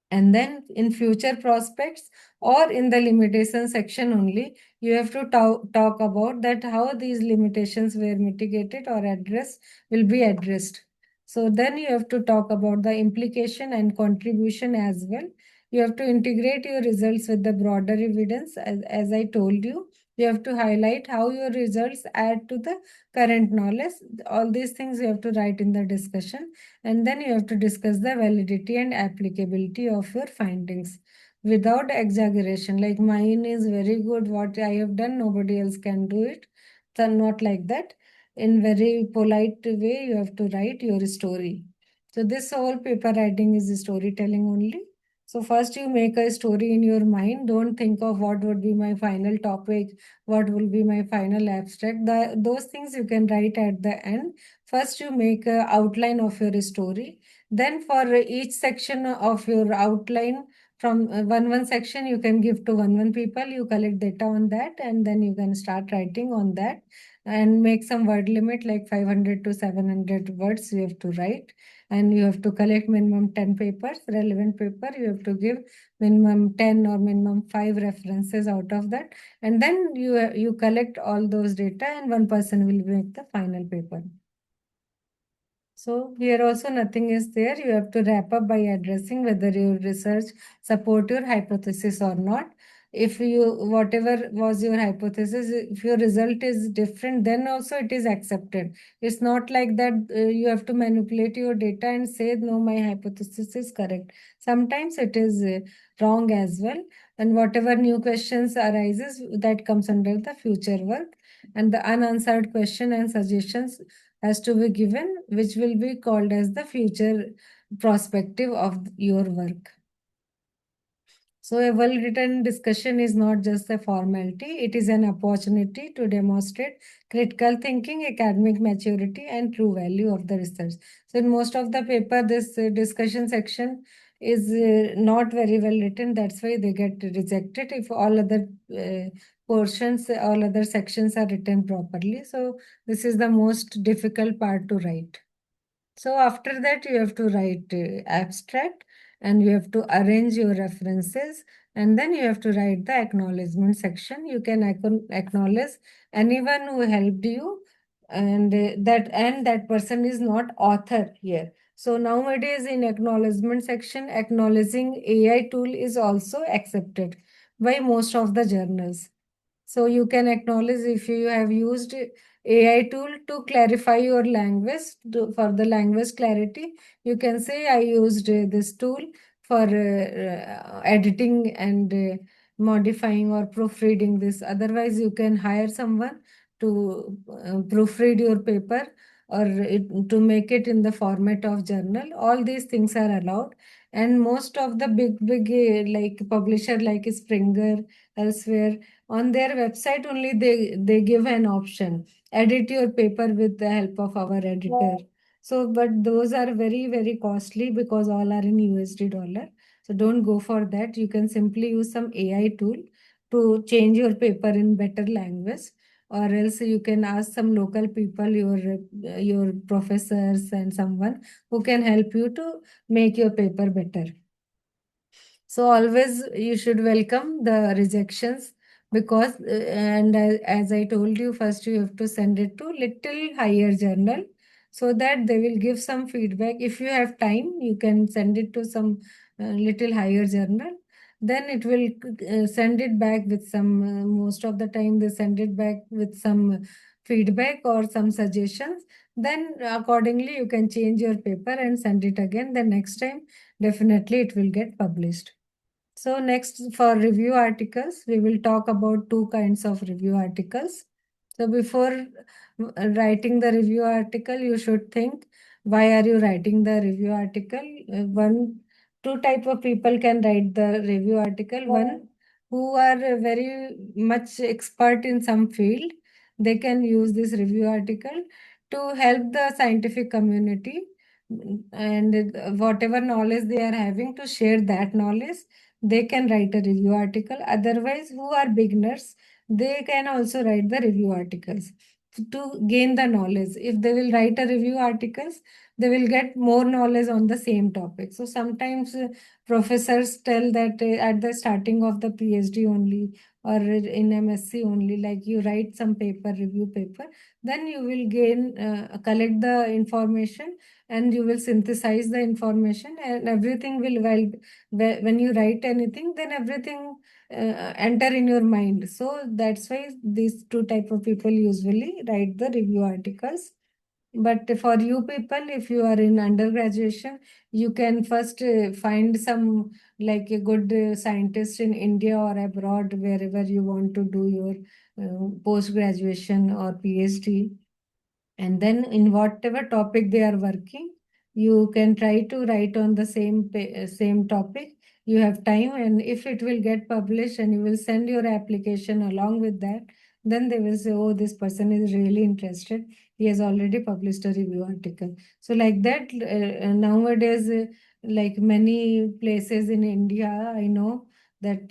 And then in future prospects or in the limitation section only, you have to talk about that how these limitations were mitigated or addressed will be addressed. So then you have to talk about the implication and contribution as well. You have to integrate your results with the broader evidence. As I told you, you have to highlight how your results add to the current knowledge. All these things you have to write in the discussion. And then you have to discuss the validity and applicability of your findings without exaggeration. Like mine is very good, what I have done, nobody else can do it. So not like that. In very polite way, you have to write your story. So this whole paper writing is storytelling only. So first you make a story in your mind. Don't think of what would be my final topic, what will be my final abstract. Those things you can write at the end. First, you make an outline of your story. Then, for each section of your outline, from one section, you can give to one people. You collect data on that, and then you can start writing on that, and make some word limit like 500 to 700 words. You have to write, and you have to collect minimum 10 papers, relevant paper. You have to give minimum 10 or minimum 5 references out of that, and then you collect all those data, and one person will make the final paper. So here also nothing is there. You have to wrap up by addressing whether your research support your hypothesis or not. If you, whatever was your hypothesis, if your result is different, then also it is accepted. It's not like that you have to manipulate your data and say, no, my hypothesis is correct. Sometimes it is wrong as well. And whatever new questions arises, that comes under the future work. And the unanswered question and suggestions has to be given, which will be called as the future perspective of your work. So a well-written discussion is not just a formality, it is an opportunity to demonstrate critical thinking, academic maturity, and true value of the research. So in most of the paper, this discussion section is not very well written. That's why they get rejected if all other portions, all other sections are written properly. So this is the most difficult part to write. So after that, you have to write abstract, and you have to arrange your references, and then you have to write the acknowledgement section. You can acknowledge anyone who helped you, and that person is not author here. So nowadays in acknowledgement section, acknowledging AI tool is also accepted by most of the journals. So you can acknowledge if you have used AI tool to clarify your language for the language clarity. You can say I used this tool for editing and modifying or proofreading this. Otherwise, you can hire someone to proofread your paper or to make it in the format of journal. All these things are allowed. And most of the big like publisher like Springer, elsewhere, on their website only they give an option, edit your paper with the help of our editor. So, but those are very costly because all are in USD dollar. So don't go for that. You can simply use some AI tool to change your paper in better language, or else you can ask some local people, your professors and someone who can help you to make your paper better. So always you should welcome the rejections, because and as I told you, first you have to send it to little higher journal so that they will give some feedback. If you have time, you can send it to some little higher journal. Then it will send it back with some, most of the time they send it back with some feedback or some suggestions. Then accordingly you can change your paper and send it again. The next time definitely it will get published. So next, for review articles, we will talk about two kinds of review articles. So before writing the review article, you should think, why are you writing the review article? Two type of people can write the review article. One who are very much expert in some field, they can use this review article to help the scientific community, and whatever knowledge they are having, to share that knowledge, they can write a review article. Otherwise, who are beginners, they can also write the review articles to gain the knowledge. If they will write a review articles, they will get more knowledge on the same topic. So sometimes professors tell that at the starting of the PhD only, or in MSc only, like you write some paper, review paper, then you will gain, collect the information, and you will synthesize the information, and everything will, well, when you write anything, then everything enter in your mind. So that's why these two type of people usually write the review articles. But for you people, if you are in undergraduation, you can first find some, like a good scientist in India or abroad, wherever you want to do your post graduation or PhD. And then in whatever topic they are working, you can try to write on the same topic. You have time, and if it will get published and you will send your application along with that, then they will say, oh, this person is really interested, he has already published a review article. So like that, nowadays, like many places in India, I know that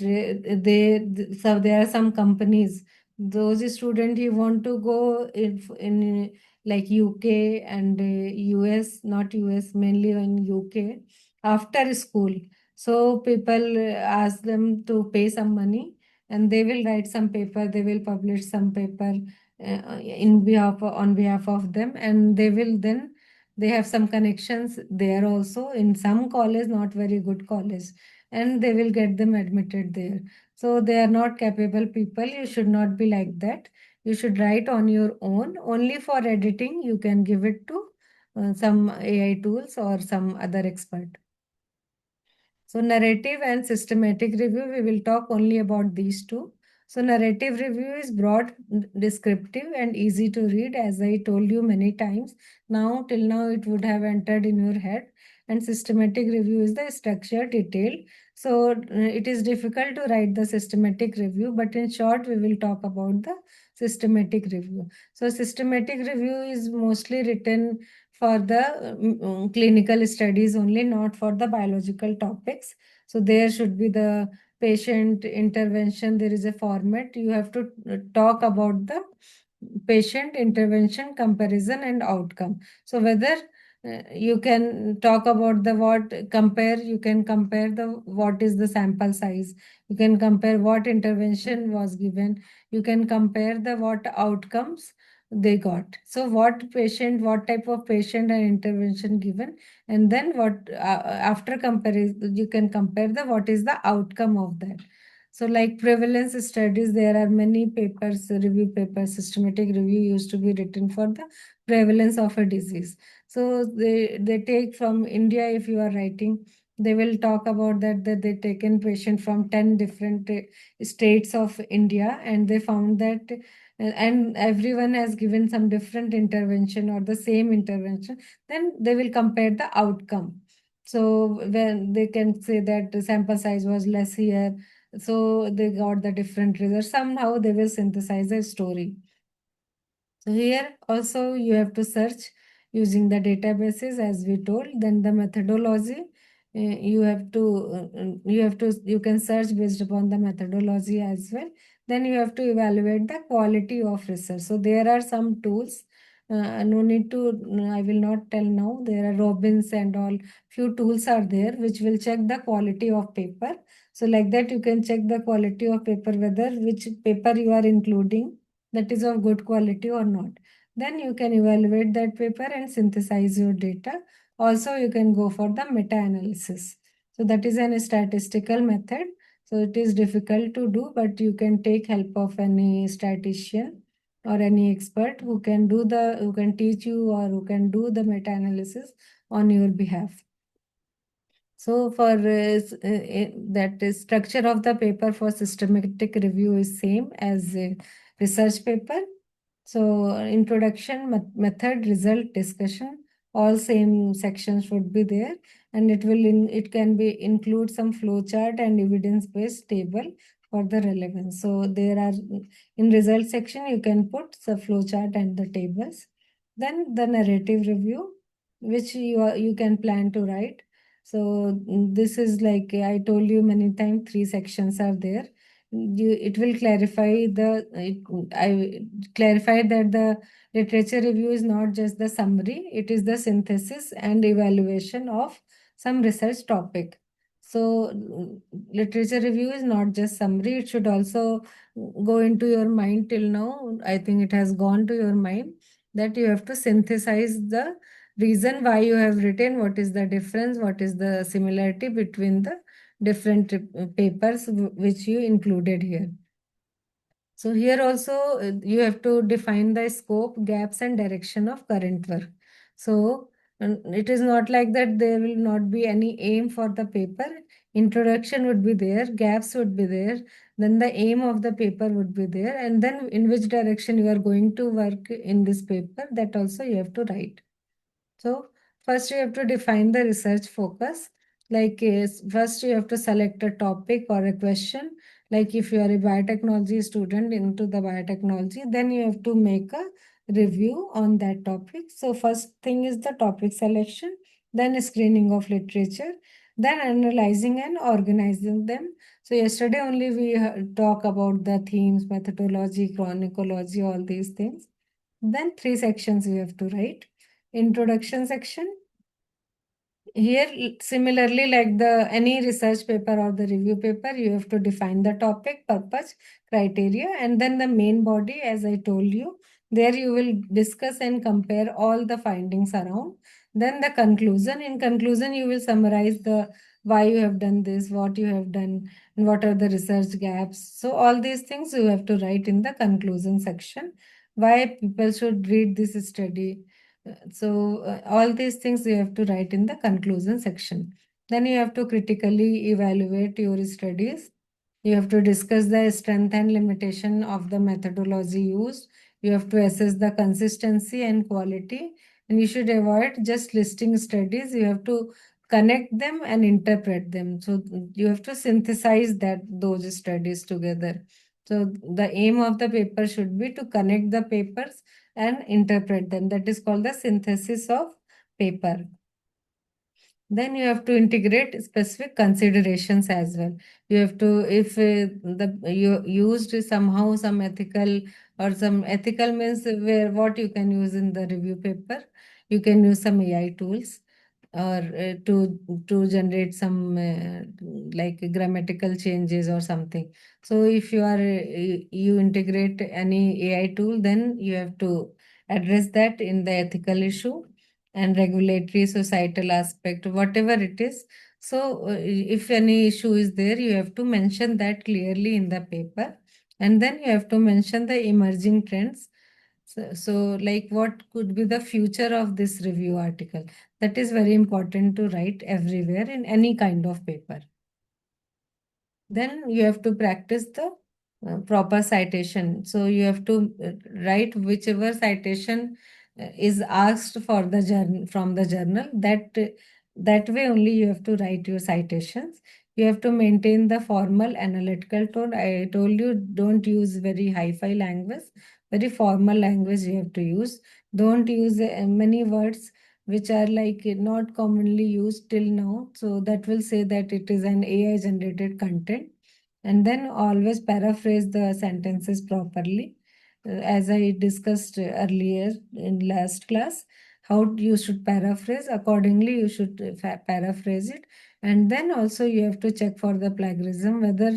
so there are some companies, those students who want to go in like UK and US, not US, mainly in UK, after school. So people ask them to pay some money, and they will write some paper, they will publish some paper on behalf of them, and they will then, they have some connections there also in some college, not very good college, and they will get them admitted there. So they are not capable people. You should not be like that. You should write on your own. Only for editing, you can give it to some AI tools or some other expert. So narrative and systematic review, we will talk only about these two. So narrative review is broad, descriptive, and easy to read, as I told you many times. Now, till now, it would have entered in your head. And systematic review is the structured, detailed. So it is difficult to write the systematic review, but in short, we will talk about the systematic review. So systematic review is mostly written for the clinical studies only, not for the biological topics. So there should be the patient intervention. There is a format. You have to talk about the patient intervention, comparison, and outcome. So whether you can talk about the what compare, you can compare the what is the sample size, you can compare what intervention was given, you can compare the what outcomes they got. So what patient, what type of patient and intervention given, and then what after comparison you can compare the what is the outcome of that. So like prevalence studies, there are many papers, review papers, systematic review used to be written for the prevalence of a disease. So they take from India, if you are writing, They will talk about that they taken patient from 10 different states of India, and they found that and everyone has given some different intervention or the same intervention. Then they will compare the outcome. So when they can say that the sample size was less here, so they got the different results. Somehow they will synthesize a story. So here also you have to search using the databases as we told. Then the methodology, you can search based upon the methodology as well. Then you have to evaluate the quality of research. So there are some tools. No need to, no, I will not tell now. There are Robbins and all. Few tools are there which will check the quality of paper. So like that you can check the quality of paper, whether which paper you are including, that is of good quality or not. Then you can evaluate that paper and synthesize your data. Also, you can go for the meta-analysis. So that is an statistical method. So it is difficult to do, but you can take help of any statistician or any expert who can teach you or who can do the meta-analysis on your behalf. So for that structure of the paper for systematic review is same as a research paper. So introduction, method, result, discussion, all same sections should be there, and it can be include some flowchart and evidence-based table for the relevance. So there are in result section you can put the flowchart and the tables. Then the narrative review, which you can plan to write. So this is like I told you many times, 3 sections are there. It will clarify I clarify that the literature review is not just the summary, it is the synthesis and evaluation of some research topic. So literature review is not just summary, it should also go into your mind. Till now, I think it has gone to your mind that you have to synthesize the reason why you have written, what is the difference, what is the similarity between the different papers which you included here. So here also you have to define the scope, gaps and direction of current work. So it is not like that there will not be any aim for the paper. Introduction would be there, gaps would be there, then the aim of the paper would be there, and then in which direction you are going to work in this paper, that also you have to write. So first you have to define the research focus. Like first you have to select a topic or a question. Like if you are a biotechnology student into the biotechnology, then you have to make a review on that topic. So first thing is the topic selection, then screening of literature, then analyzing and organizing them. So yesterday only we talk about the themes, methodology, chronology, all these things. Then 3 sections we have to write. Introduction section. Here, similarly, like the any research paper or the review paper, you have to define the topic, purpose, criteria, and then the main body, as I told you. There you will discuss and compare all the findings around. Then the conclusion. In conclusion, you will summarize the why you have done this, what you have done, and what are the research gaps. So all these things you have to write in the conclusion section. Why people should read this study. So all these things you have to write in the conclusion section. Then you have to critically evaluate your studies. You have to discuss the strength and limitation of the methodology used. You have to assess the consistency and quality. And you should avoid just listing studies. You have to connect them and interpret them. So you have to synthesize those studies together. So the aim of the paper should be to connect the papers and interpret them. That is called the synthesis of paper. Then you have to integrate specific considerations as well. You have to, if you used somehow some ethical or some ethical means where what you can use in the review paper, you can use some AI tools or to generate some like grammatical changes or something. So if you integrate any AI tool, then you have to address that in the ethical issue and regulatory societal aspect, whatever it is. So if any issue is there, you have to mention that clearly in the paper, and then you have to mention the emerging trends. So, like, what could be the future of this review article? That is very important to write everywhere in any kind of paper. Then you have to practice the proper citation. So you have to write whichever citation is asked for the journal from the journal. That way only you have to write your citations. You have to maintain the formal analytical tone. I told you don't use very hi-fi language. Very formal language you have to use. Don't use many words which are like not commonly used till now. So that will say that it is an AI generated content. And then always paraphrase the sentences properly. As I discussed earlier in last class, how you should paraphrase. Accordingly, you should paraphrase it. And then also you have to check for the plagiarism, whether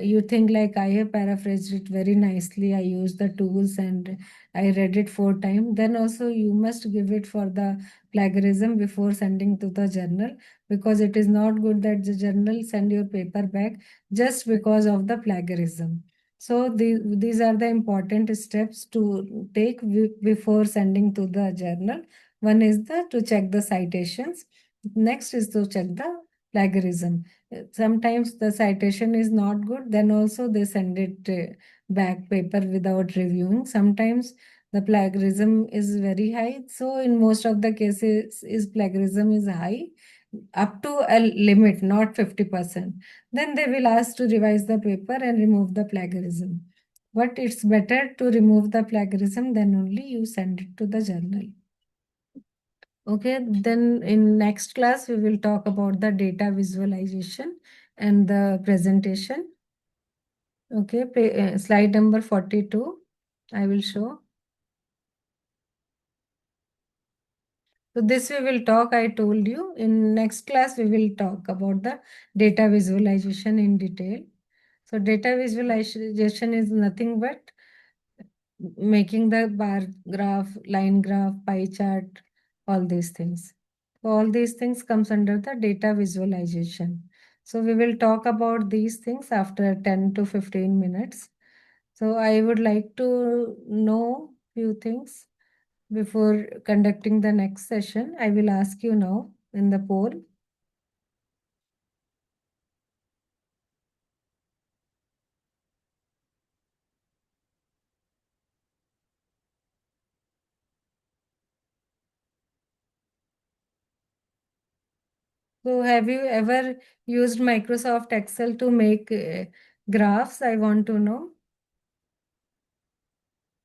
you think like I have paraphrased it very nicely. I used the tools and I read it 4 times. Then also you must give it for the plagiarism before sending to the journal, because it is not good that the journal send your paper back just because of the plagiarism. So these are the important steps to take before sending to the journal. One is to check the citations. Next is to check the plagiarism. Sometimes the citation is not good, then also they send it back paper without reviewing. Sometimes the plagiarism is very high. So in most of the cases, is plagiarism is high up to a limit, not 50%. Then they will ask to revise the paper and remove the plagiarism. But it's better to remove the plagiarism, then only you send it to the journal. Okay, then in next class, we will talk about the data visualization and the presentation. Okay, slide number 42, I will show. So this we will talk, I told you. In next class, we will talk about the data visualization in detail. So data visualization is nothing but making the bar graph, line graph, pie chart, all these things. So all these things comes under the data visualization. So we will talk about these things after 10 to 15 minutes. So I would like to know few things before conducting the next session. I will ask you now in the poll. So have you ever used Microsoft Excel to make graphs? I want to know.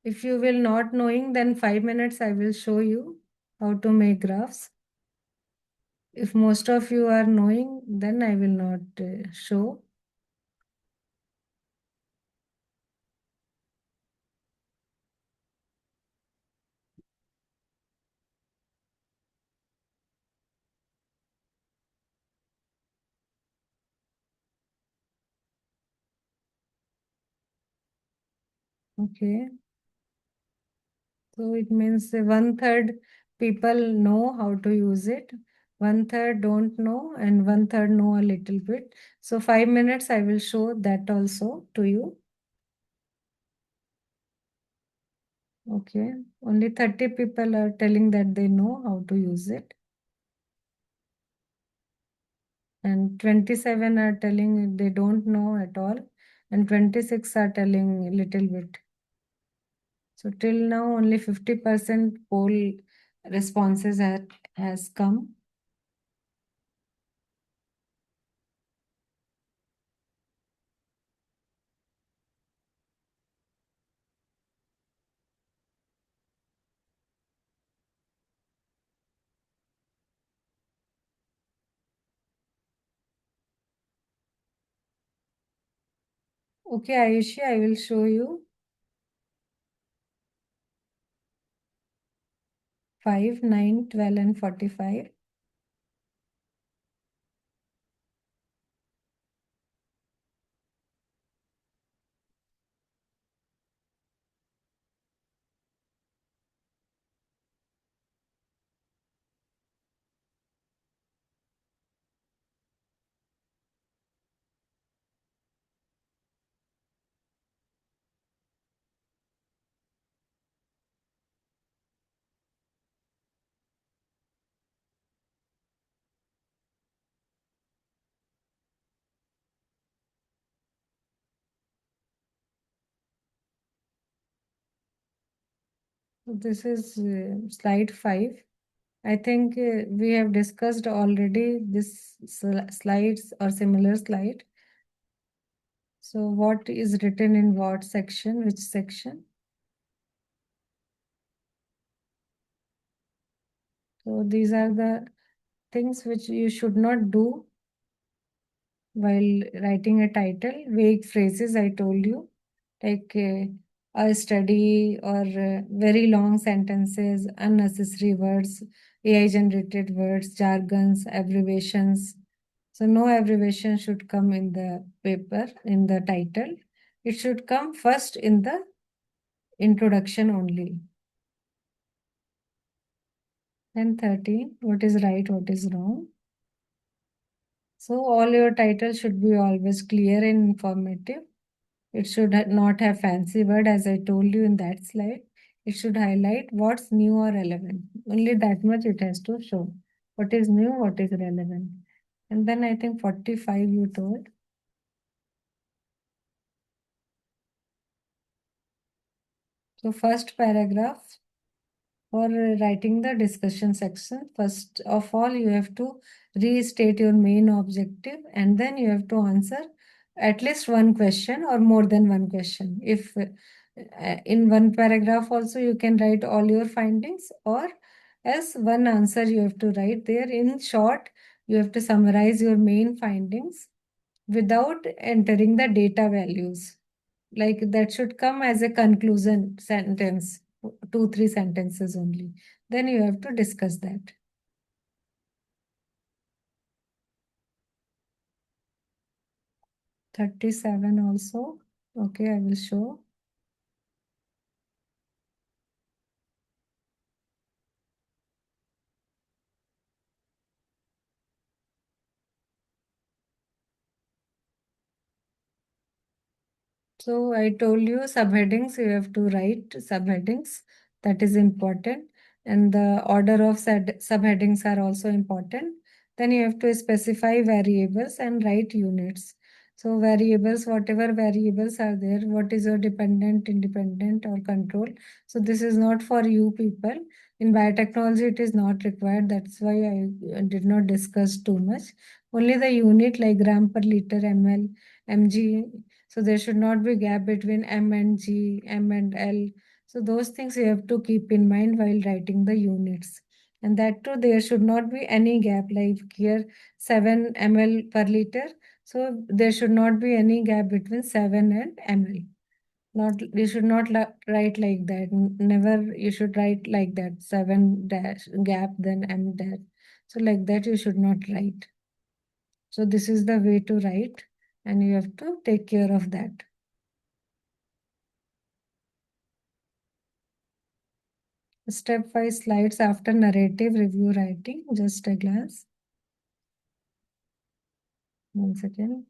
If you will not knowing, then 5 minutes I will show you how to make graphs. If most of you are knowing, then I will not show. Okay. So it means 1/3 people know how to use it, 1/3 don't know, and 1/3 know a little bit. So 5 minutes I will show that also to you. Okay. Only 30 people are telling that they know how to use it. And 27 are telling they don't know at all. And 26 are telling a little bit. So till now only 50% poll responses has come. Okay, Ayushi, I will show you 5, 9, 12, and 45. This is slide 5. I think we have discussed already this slides or similar slide. So what is written in what section, which section? So these are the things which you should not do while writing a title. Vague phrases, I told you, like a study or very long sentences, unnecessary words, AI generated words, jargons, abbreviations. So no abbreviation should come in the paper, in the title. It should come first in the introduction only. And 13, what is right, what is wrong. So all your titles should be always clear and informative. It should not have fancy word as I told you in that slide. It should highlight what's new or relevant. Only that much it has to show. What is new, what is relevant. And then I think 45 you told. So first paragraph for writing the discussion section. First of all, you have to restate your main objective and then you have to answer at least one question or more than one question. If in one paragraph also you can write all your findings, or as one answer you have to write there. In short, you have to summarize your main findings without entering the data values. Like that should come as a conclusion sentence, 2, 3 sentences only. Then you have to discuss that. 37 also. Okay, I will show. So I told you subheadings, you have to write subheadings. That is important. And the order of subheadings are also important. Then you have to specify variables and write units. So variables, whatever variables are there, what is your dependent, independent or control. So this is not for you people. In biotechnology, it is not required. That's why I did not discuss too much. Only the unit like gram per liter, ml, mg. So there should not be gap between M and G, M and L. So those things you have to keep in mind while writing the units. And that too, there should not be any gap like here 7 ml per liter. So there should not be any gap between 7 and ml. Not you should not write like that. Never you should write like that 7 dash gap then m dash. So like that you should not write. So this is the way to write, and you have to take care of that. Step-wise slides after narrative review writing. Just a glance. 1 second.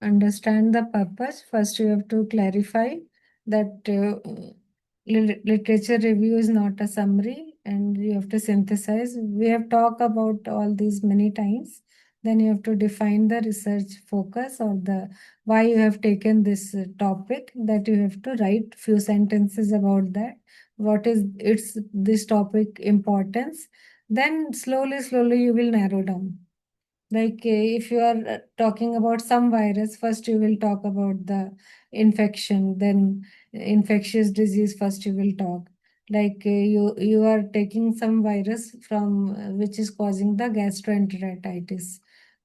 Understand the purpose. First, you have to clarify that literature review is not a summary and you have to synthesize. We have talked about all these many times. Then you have to define the research focus or the why you have taken this topic, that you have to write few sentences about that. What is its this topic importance? Then slowly you will narrow down. Like if you are talking about some virus, first you will talk about the infection, then infectious disease first you will talk. Like you are taking some virus from which is causing the gastroenteritis,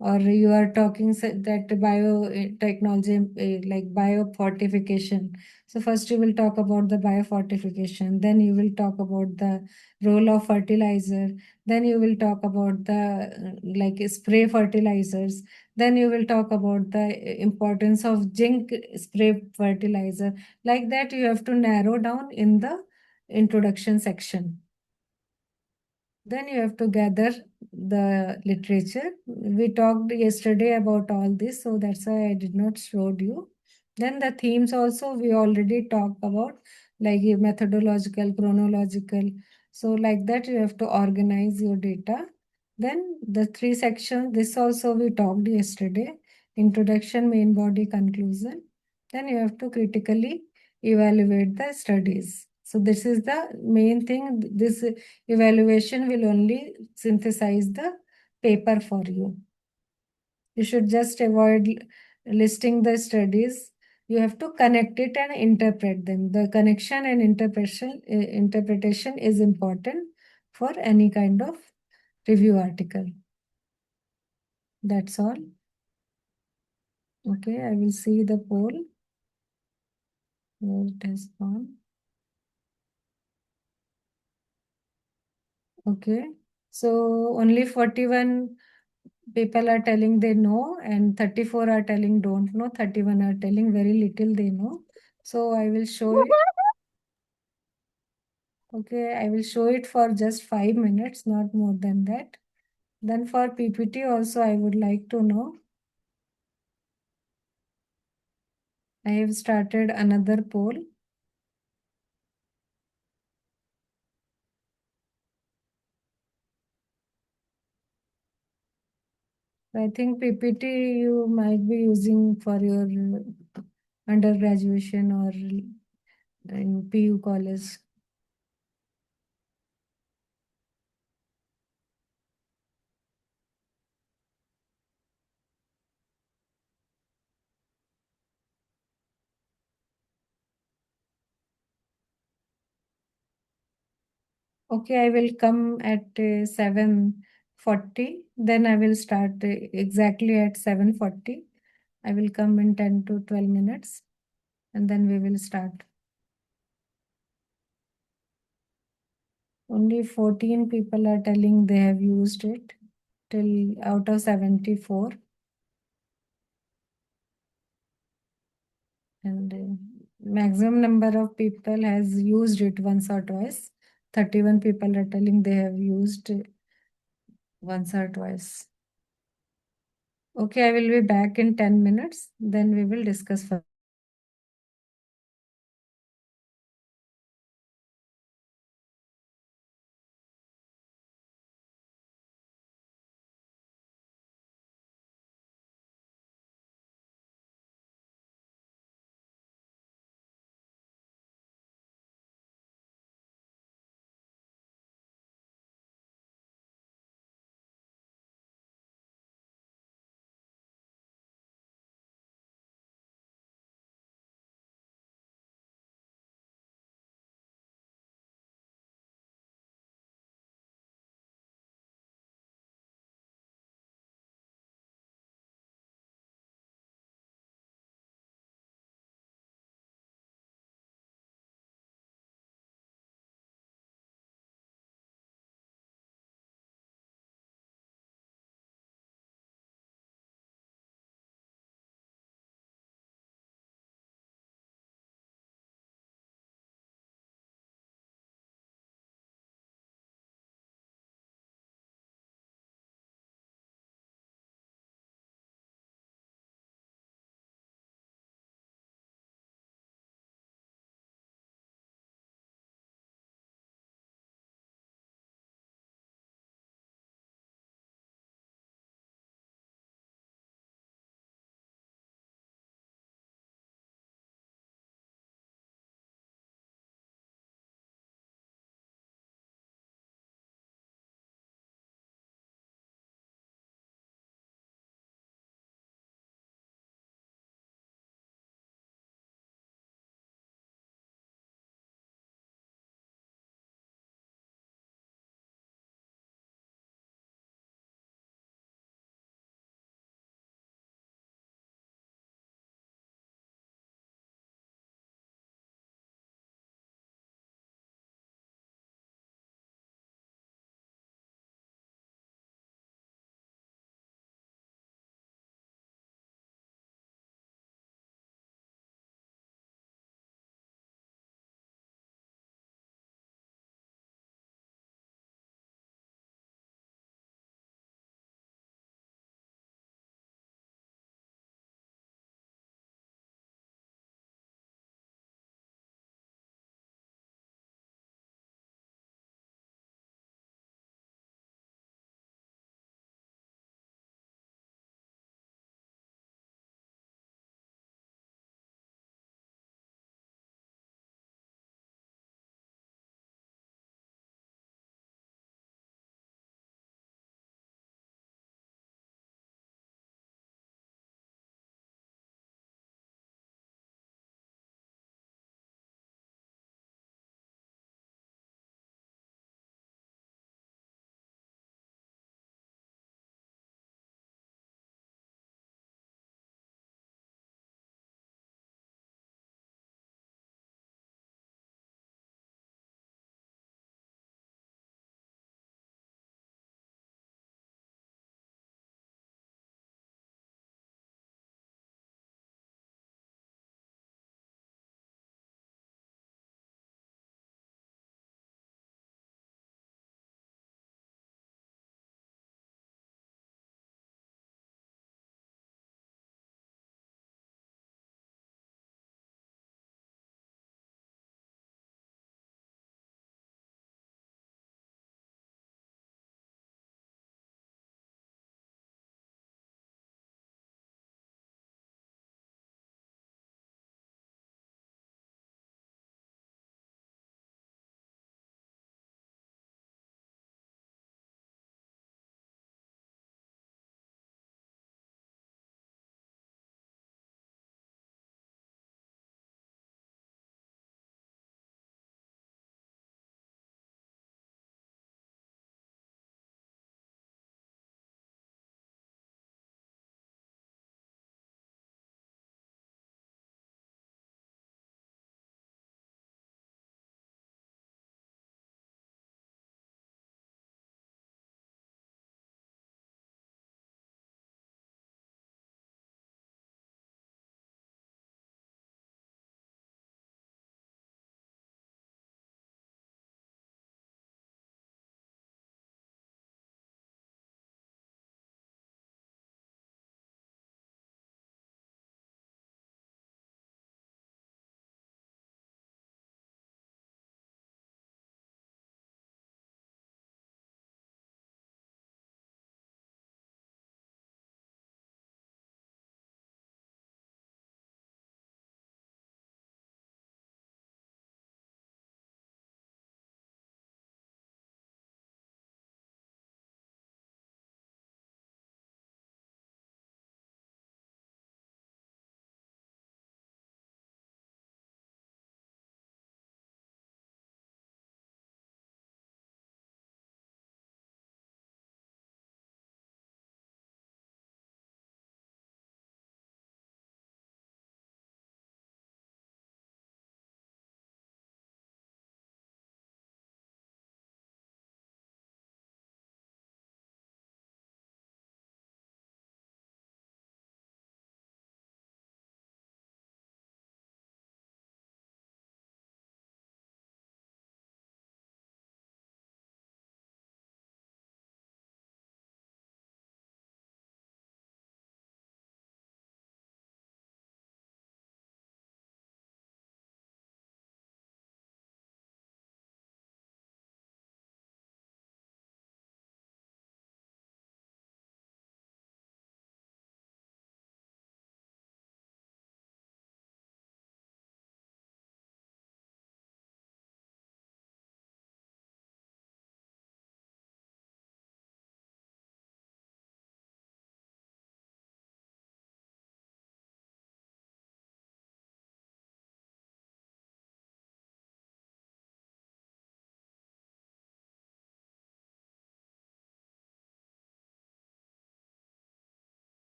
or you are talking that biotechnology like biofortification. So first you will talk about the biofortification, then you will talk about the role of fertilizer, then you will talk about the like spray fertilizers, then you will talk about the importance of zinc spray fertilizer. Like that you have to narrow down in the introduction section. Then you have to gather the literature. We talked yesterday about all this, so that's why I did not show you. Then the themes also we already talked about, like methodological, chronological. So like that you have to organize your data. Then the three sections, this also we talked yesterday, introduction, main body, conclusion. Then you have to critically evaluate the studies. So this is the main thing. This evaluation will only synthesize the paper for you. You should just avoid listing the studies. You have to connect it and interpret them. The connection and interpretation is important for any kind of review article. That's all. Okay, I will see the poll. Where it has gone. Okay, so only 41 people are telling they know, and 34 are telling don't know, 31 are telling very little they know. So I will show it. Okay, I will show it for just 5 minutes, not more than that. Then for PPT also, I would like to know. I have started another poll. I think PPT you might be using for your undergraduation or in PU college. Okay, I will come at 7:40. Then I will start exactly at 7:40. I will come in 10 to 12 minutes and then we will start. Only 14 people are telling they have used it till out of 74. And maximum number of people has used it once or twice. 31 people are telling they have used it once or twice. Okay, I will be back in 10 minutes. Then we will discuss further.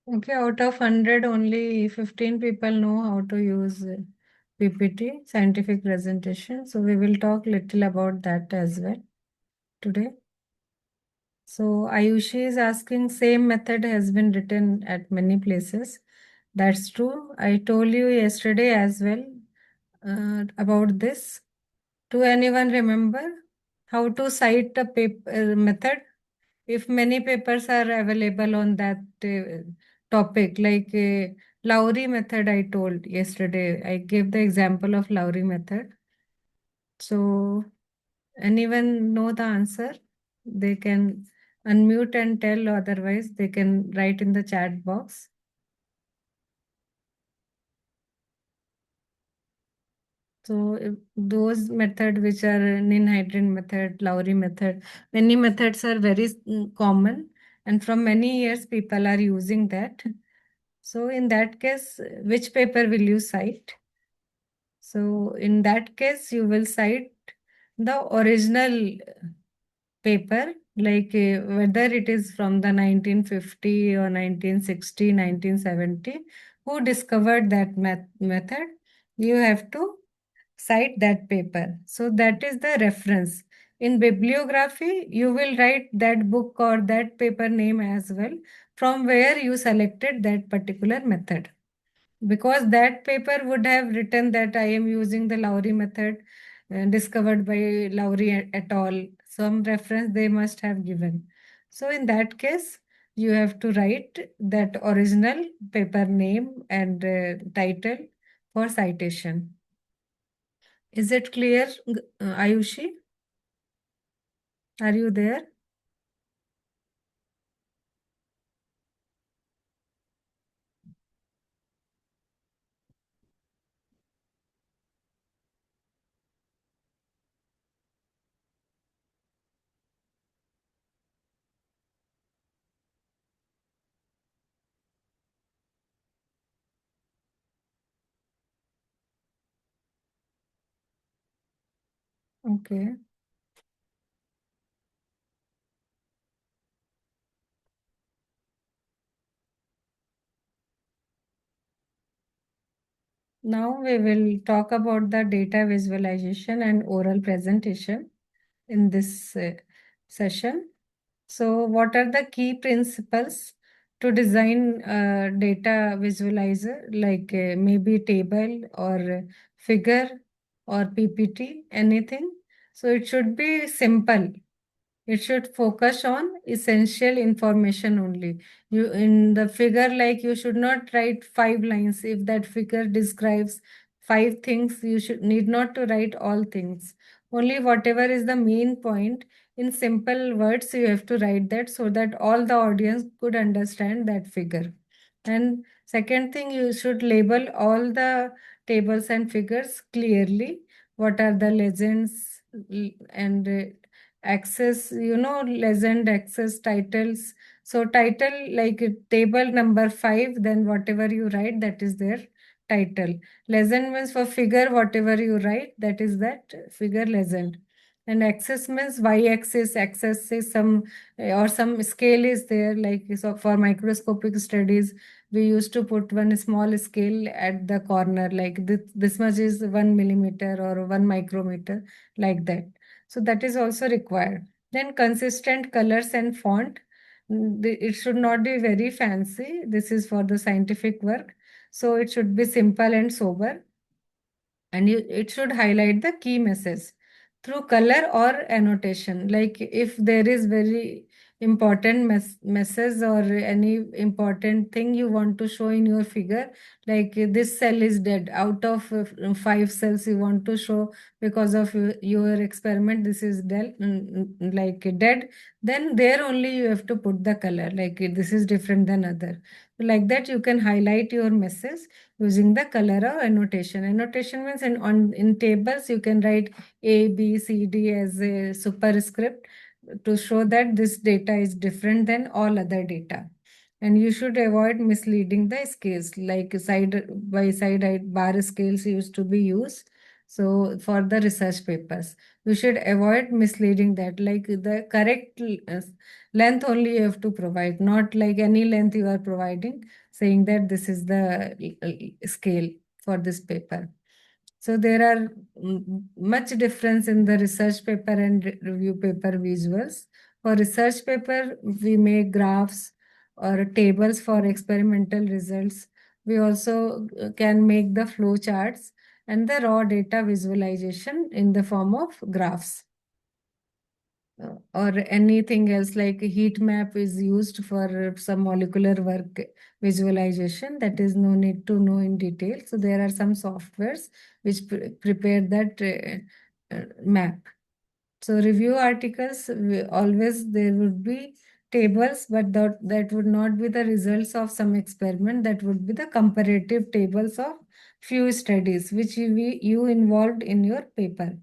Okay, out of 100, only 15 people know how to use PPT, scientific presentation. So we will talk little about that as well today. So Ayushi is asking, same method has been written at many places. That's true. I told you yesterday as well about this. Do anyone remember how to cite a paper method? If many papers are available on that topic, like Lowry method, I told yesterday, I gave the example of Lowry method. So, anyone know the answer? They can unmute and tell, otherwise, they can write in the chat box. So those method which are Ninhydrin method, Lowry method, many methods are very common, and from many years people are using that. So in that case, which paper will you cite? So in that case, you will cite the original paper, like whether it is from the 1950 or 1960, 1970, who discovered that method, you have to cite that paper. So that is the reference. In bibliography, you will write that book or that paper name as well, from where you selected that particular method. Because that paper would have written that I am using the Lowry method discovered by Lowry et al. Some reference they must have given. So in that case, you have to write that original paper name and title for citation. Is it clear, Ayushi? Are you there? Okay. Now we will talk about the data visualization and oral presentation in this session. So, what are the key principles to design a data visualizer, like maybe table or figure or PPT, anything? So, it should be simple. It should focus on essential information only. You in the figure, like you should not write 5 lines. If that figure describes 5 things, you should need not to write all things. Only whatever is the main point in simple words, you have to write that so that all the audience could understand that figure. And second thing, you should label all the tables and figures clearly. What are the legends and access, legend access titles. So title, like table number 5, then whatever you write, that is their title. Legend means for figure, whatever you write, that is that figure legend. And axis means y-axis, axis is some or some scale is there, like so for microscopic studies we used to put one small scale at the corner, like this much is 1 millimeter or 1 micrometer, like that. So that is also required. Then consistent colors and font. It should not be very fancy. This is for the scientific work. So it should be simple and sober. And it should highlight the key message through color or annotation. Like if there is very important message or any important thing you want to show in your figure, like this cell is dead, out of 5 cells you want to show because of your experiment, this is dead, like dead, then there only you have to put the color, like this is different than other. Like that you can highlight your message using the color or annotation. Annotation means in tables you can write A, B, C, D as a superscript to show that this data is different than all other data. And you should avoid misleading the scales, like side by side bar scales used to be used. So for the research papers, you should avoid misleading that, like the correct length only you have to provide, not like any length you are providing, saying that this is the scale for this paper. So there are much difference in the research paper and review paper visuals. For research paper, we make graphs or tables for experimental results. We also can make the flow charts and the raw data visualization in the form of graphs. Or anything else like a heat map is used for some molecular work visualization, that is no need to know in detail. So there are some softwares which prepare that map. So review articles, always there would be tables, but that would not be the results of some experiment. That would be the comparative tables of few studies which you involved in your paper.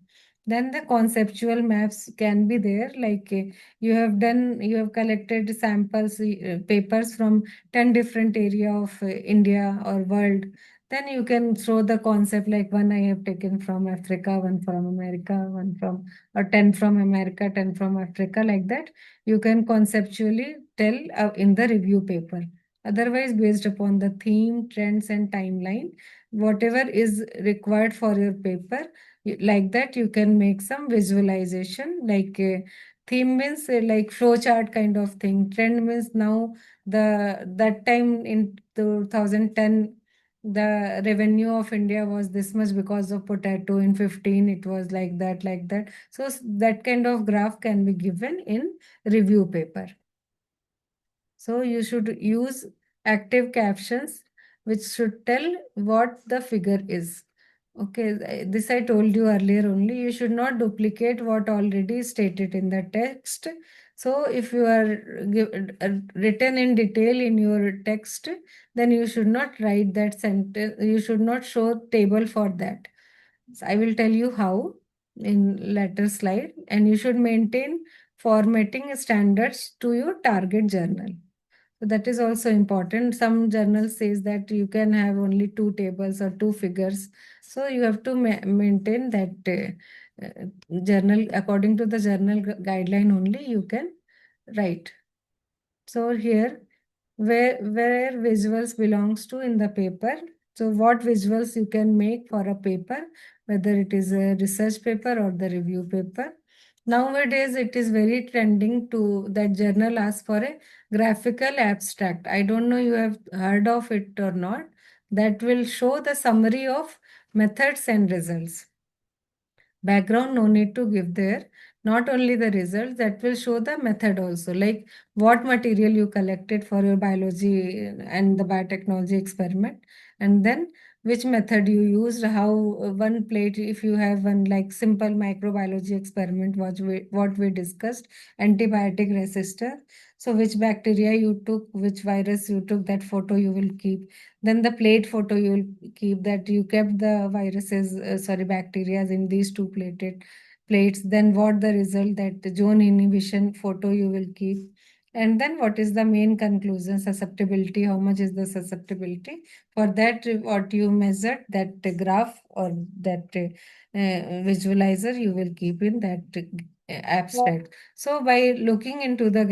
Then the conceptual maps can be there, like you have collected samples, papers from 10 different area of India or world. Then you can throw the concept like one I have taken from Africa, one from America, one from or 10 from America, 10 from Africa, like that. You can conceptually tell in the review paper. Otherwise, based upon the theme, trends, and timeline, whatever is required for your paper, like that, you can make some visualization. Like theme means like flow chart kind of thing. Trend means now that time in 2010 the revenue of India was this much because of potato. In 15 it was like that, like that. So that kind of graph can be given in review paper. So you should use active captions which should tell what the figure is. Okay, this I told you earlier only. You should not duplicate what already stated in the text. So if you are written in detail in your text, then you should not write that sentence. You should not show table for that. So I will tell you how in later slide, and you should maintain formatting standards to your target journal. So that is also important. Some journal says that you can have only two tables or two figures. So you have to maintain that journal according to the journal guideline only you can write. So here where visuals belongs to in the paper. So what visuals you can make for a paper, whether it is a research paper or the review paper. Nowadays, it is very trending to that journal asks for a graphical abstract. I don't know you have heard of it or not. That will show the summary of methods and results. Background no need to give there. Not only the results, that will show the method also, like what material you collected for your biology and the biotechnology experiment, and then which method you used, how one plate, if you have one like simple microbiology experiment, what we discussed, antibiotic resistor. So which bacteria you took, which virus you took, that photo you will keep. Then the plate photo you will keep, that you kept the viruses, sorry, bacteria in these two plates. Then what the result, that zone inhibition photo you will keep. And then what is the main conclusion, susceptibility, how much is the susceptibility. For that, what you measured, that graph or that visualizer you will keep in that abstract. So by looking into the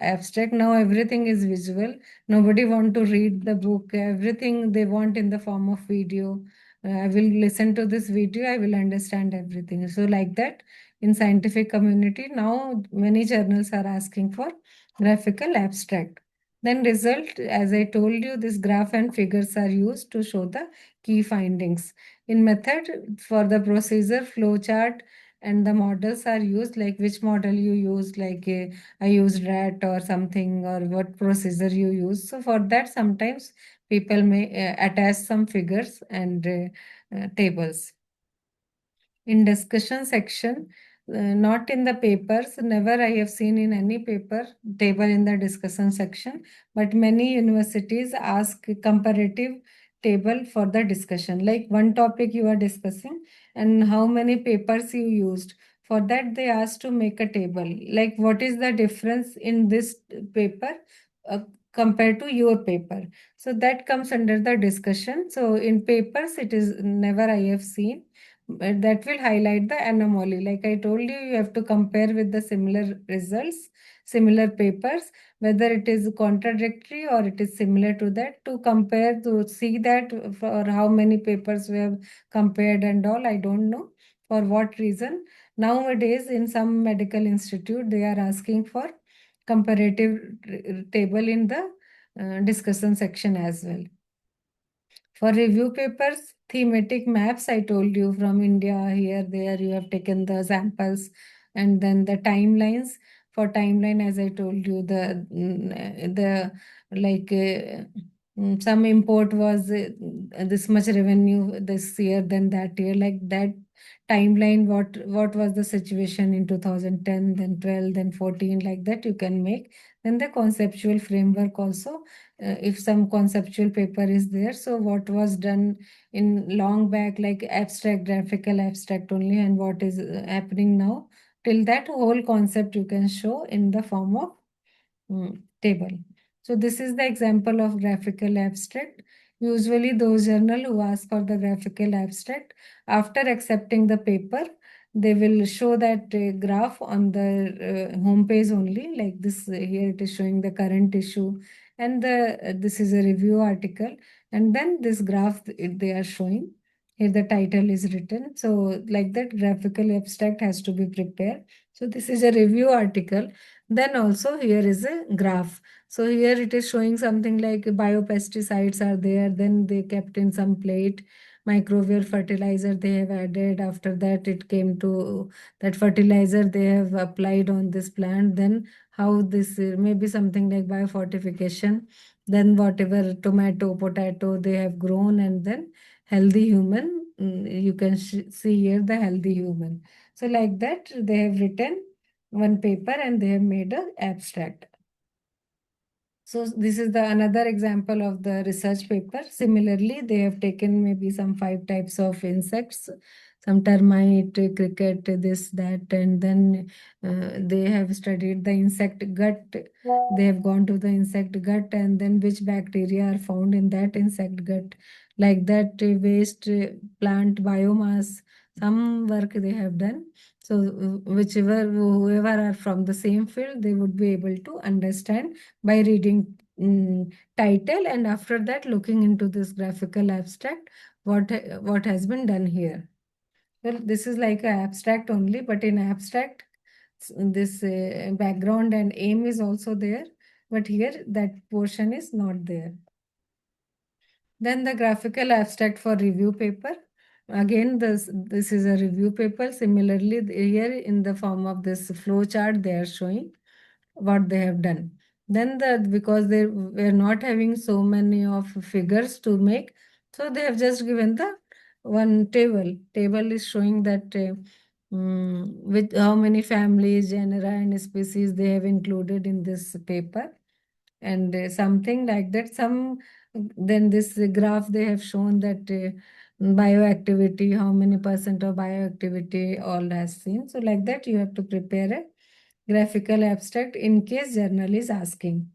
abstract, now everything is visual. Nobody want to read the book. Everything they want in the form of video. I will listen to this video. I will understand everything. So like that, in scientific community, now many journals are asking for graphical abstract. Then result, as I told you, this graph and figures are used to show the key findings. In method, for the procedure, flow chart, and the models are used, like which model you use, like I used rat or something, or what procedure you use. So for that, sometimes people may attach some figures and tables. In discussion section, not in the papers, never I have seen in any paper table in the discussion section, but many universities ask comparative table for the discussion, like one topic you are discussing and how many papers you used. For that, they ask to make a table, like what is the difference in this paper compared to your paper. So that comes under the discussion. So in papers, it is never I have seen. But that will highlight the anomaly. Like I told you, you have to compare with the similar results, similar papers, whether it is contradictory or it is similar to that, to compare, to see that for how many papers we have compared and all. I don't know for what reason. Nowadays, in some medical institute, they are asking for comparative table in the discussion section as well. For review papers, thematic maps, I told you from India, here, there, you have taken the samples, and then the timelines. For timeline, as I told you, the like some import was this much revenue this year, then that year, like that timeline. What was the situation in 2010, then 12, then 14, like that you can make. Then the conceptual framework also, if some conceptual paper is there, so what was done in long back, like abstract, graphical abstract only, and what is happening now, till that whole concept you can show in the form of table. So this is the example of graphical abstract. Usually those journal who ask for the graphical abstract, after accepting the paper, they will show that graph on the home page only, like this. Here it is showing the current issue, and this is a review article, and then this graph they are showing. Here the title is written. So like that, graphical abstract has to be prepared. So this is a review article. Then also here is a graph. So here it is showing something like biopesticides are there. Then they kept in some plate. Microbial fertilizer they have added. After that, it came to that fertilizer they have applied on this plant. Then how this maybe something like biofortification. Then whatever tomato, potato they have grown, and then healthy human. You can see here the healthy human. So like that they have written one paper and they have made a abstract. So this is the another example of the research paper. Similarly, they have taken maybe some 5 types of insects, some termite, cricket, this, that, and then they have studied the insect gut. They have gone to the insect gut, and then which bacteria are found in that insect gut. Like that, waste plant biomass, some work they have done. So whoever are from the same field, they would be able to understand by reading title, and after that looking into this graphical abstract, what has been done here. Well, this is like an abstract only, but in abstract, this background and aim is also there, but here that portion is not there. Then the graphical abstract for review paper. Again, this is a review paper. Similarly, here in the form of this flow chart, they are showing what they have done. Then because they were not having so many of figures to make, so they have just given the one table. Table is showing that with how many families, genera, and species they have included in this paper, and something like that. Then this graph they have shown that bioactivity, how many percent of bioactivity all has seen. So like that, you have to prepare a graphical abstract in case journal is asking.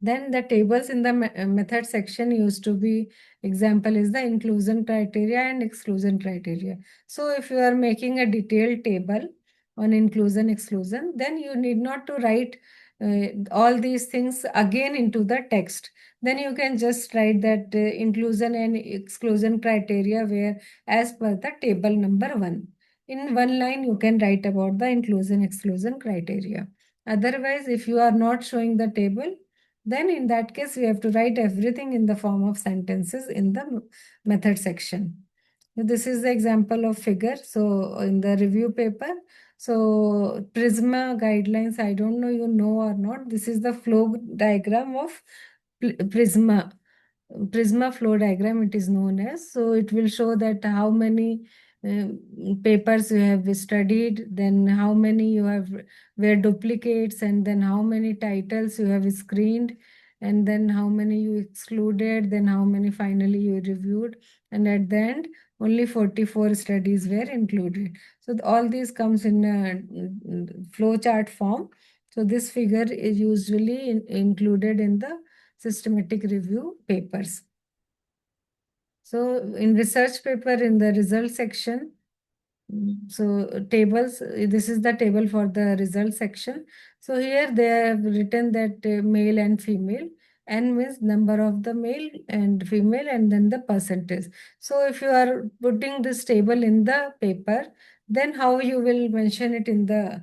Then the tables in the method section used to be, example is the inclusion criteria and exclusion criteria. So if you are making a detailed table on inclusion, exclusion, then you need not to write all these things again into the text. Then you can just write that inclusion and exclusion criteria where as per the table number 1. In one line, you can write about the inclusion, exclusion criteria. Otherwise, if you are not showing the table, then in that case, we have to write everything in the form of sentences in the method section. This is the example of figure. So in the review paper, so Prisma guidelines, I don't know you know or not. This is the flow diagram of Prisma. Prisma flow diagram it is known as. So it will show that how many uh, papers you have studied, then how many you have were duplicates, and then how many titles you have screened, and then how many you excluded, then how many finally you reviewed, and at the end only 44 studies were included. So all these comes in a flow chart form, So this figure is usually included in the systematic review papers. So in research paper, in the result section, so tables, this is the table for the result section. So here they have written that male and female, and means number of the male and female, and then the percentage. So if you are putting this table in the paper, then how you will mention it in the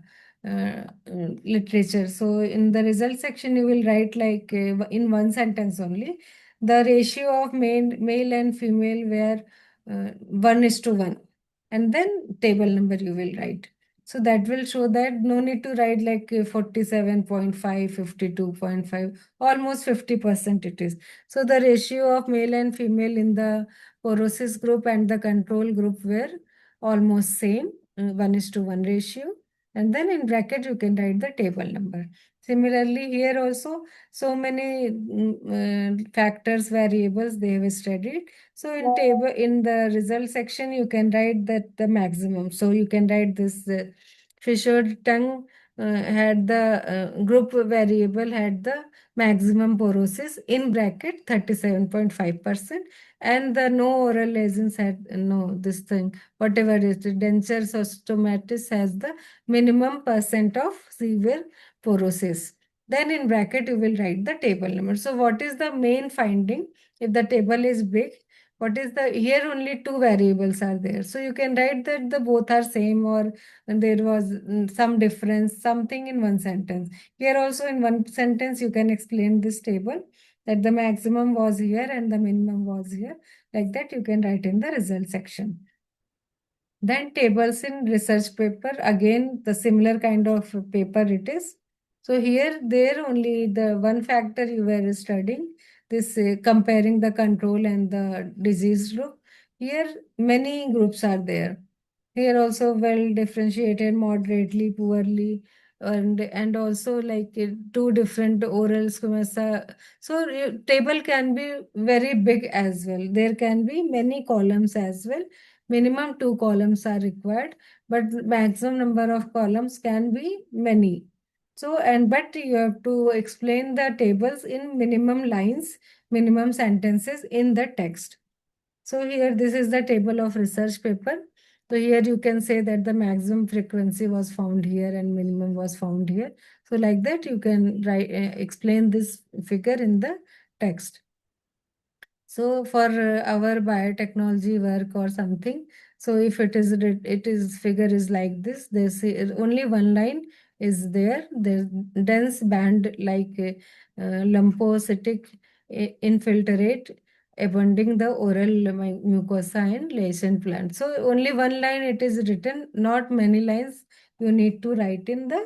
literature? So in the result section, you will write like in one sentence only, the ratio of male and female were 1:1, and then table number you will write. So that will show that no need to write like 47.5, 52.5, almost 50% it is. So the ratio of male and female in the porosis group and the control group were almost same, 1:1 ratio. And then in bracket you can write the table number. Similarly, here also so many factors, variables they have studied. So in table, in the result section, you can write that the maximum. So you can write this fissured tongue had the group variable had the maximum porosis in bracket 37.5%, and the no oral lesions had no this thing, whatever it is, dentures or stomatis has the minimum percent of severe porosis. Then in bracket you will write the table number. So what is the main finding? If the table is big, what is the, here only two variables are there, so you can write that the both are same, or there was some difference, something in one sentence. Here also in one sentence you can explain this table, that the maximum was here and the minimum was here. Like that you can write in the result section. Then tables in research paper, again the similar kind of paper it is. So here, there only the one factor you were studying, this comparing the control and the disease group. Here many groups are there. Here also well differentiated, moderately, poorly, and also like two different oral squamous. So table can be very big as well. There can be many columns as well. Minimum two columns are required, but maximum number of columns can be many. So, and but you have to explain the tables in minimum lines, minimum sentences in the text. So here, this is the table of research paper. So here you can say that the maximum frequency was found here and minimum was found here. So like that, you can write, explain this figure in the text. So for our biotechnology work or something, so if it is figure is like this, there's only one line is there. There's dense band like lymphocytic infiltrate abounding the oral mucosa and latent plant. So only one line it is written, not many lines you need to write in the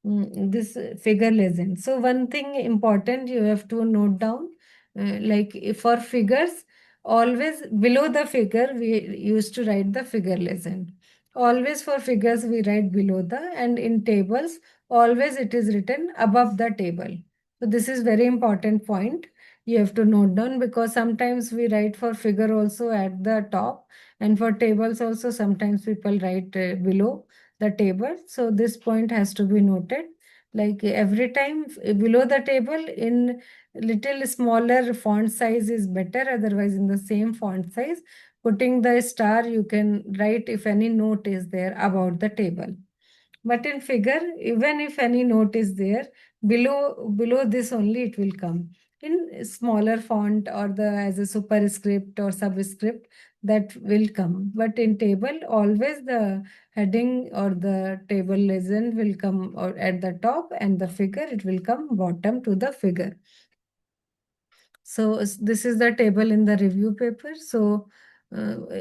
this figure legend. So one thing important you have to note down, like for figures, always below the figure we used to write the figure legend. Always for figures we write below the, and in tables always it is written above the table. So this is very important point you have to note down, because sometimes we write for figure also at the top, and for tables also sometimes people write below the table. So this point has to be noted, like every time below the table in little smaller font size is better, otherwise in the same font size putting the star you can write if any note is there about the table. But in figure, even if any note is there, below this only it will come in smaller font, or the as a superscript or subscript, that will come. But in table, always the heading or the table legend will come or at the top, and the figure it will come bottom to the figure. So this is the table in the review paper. So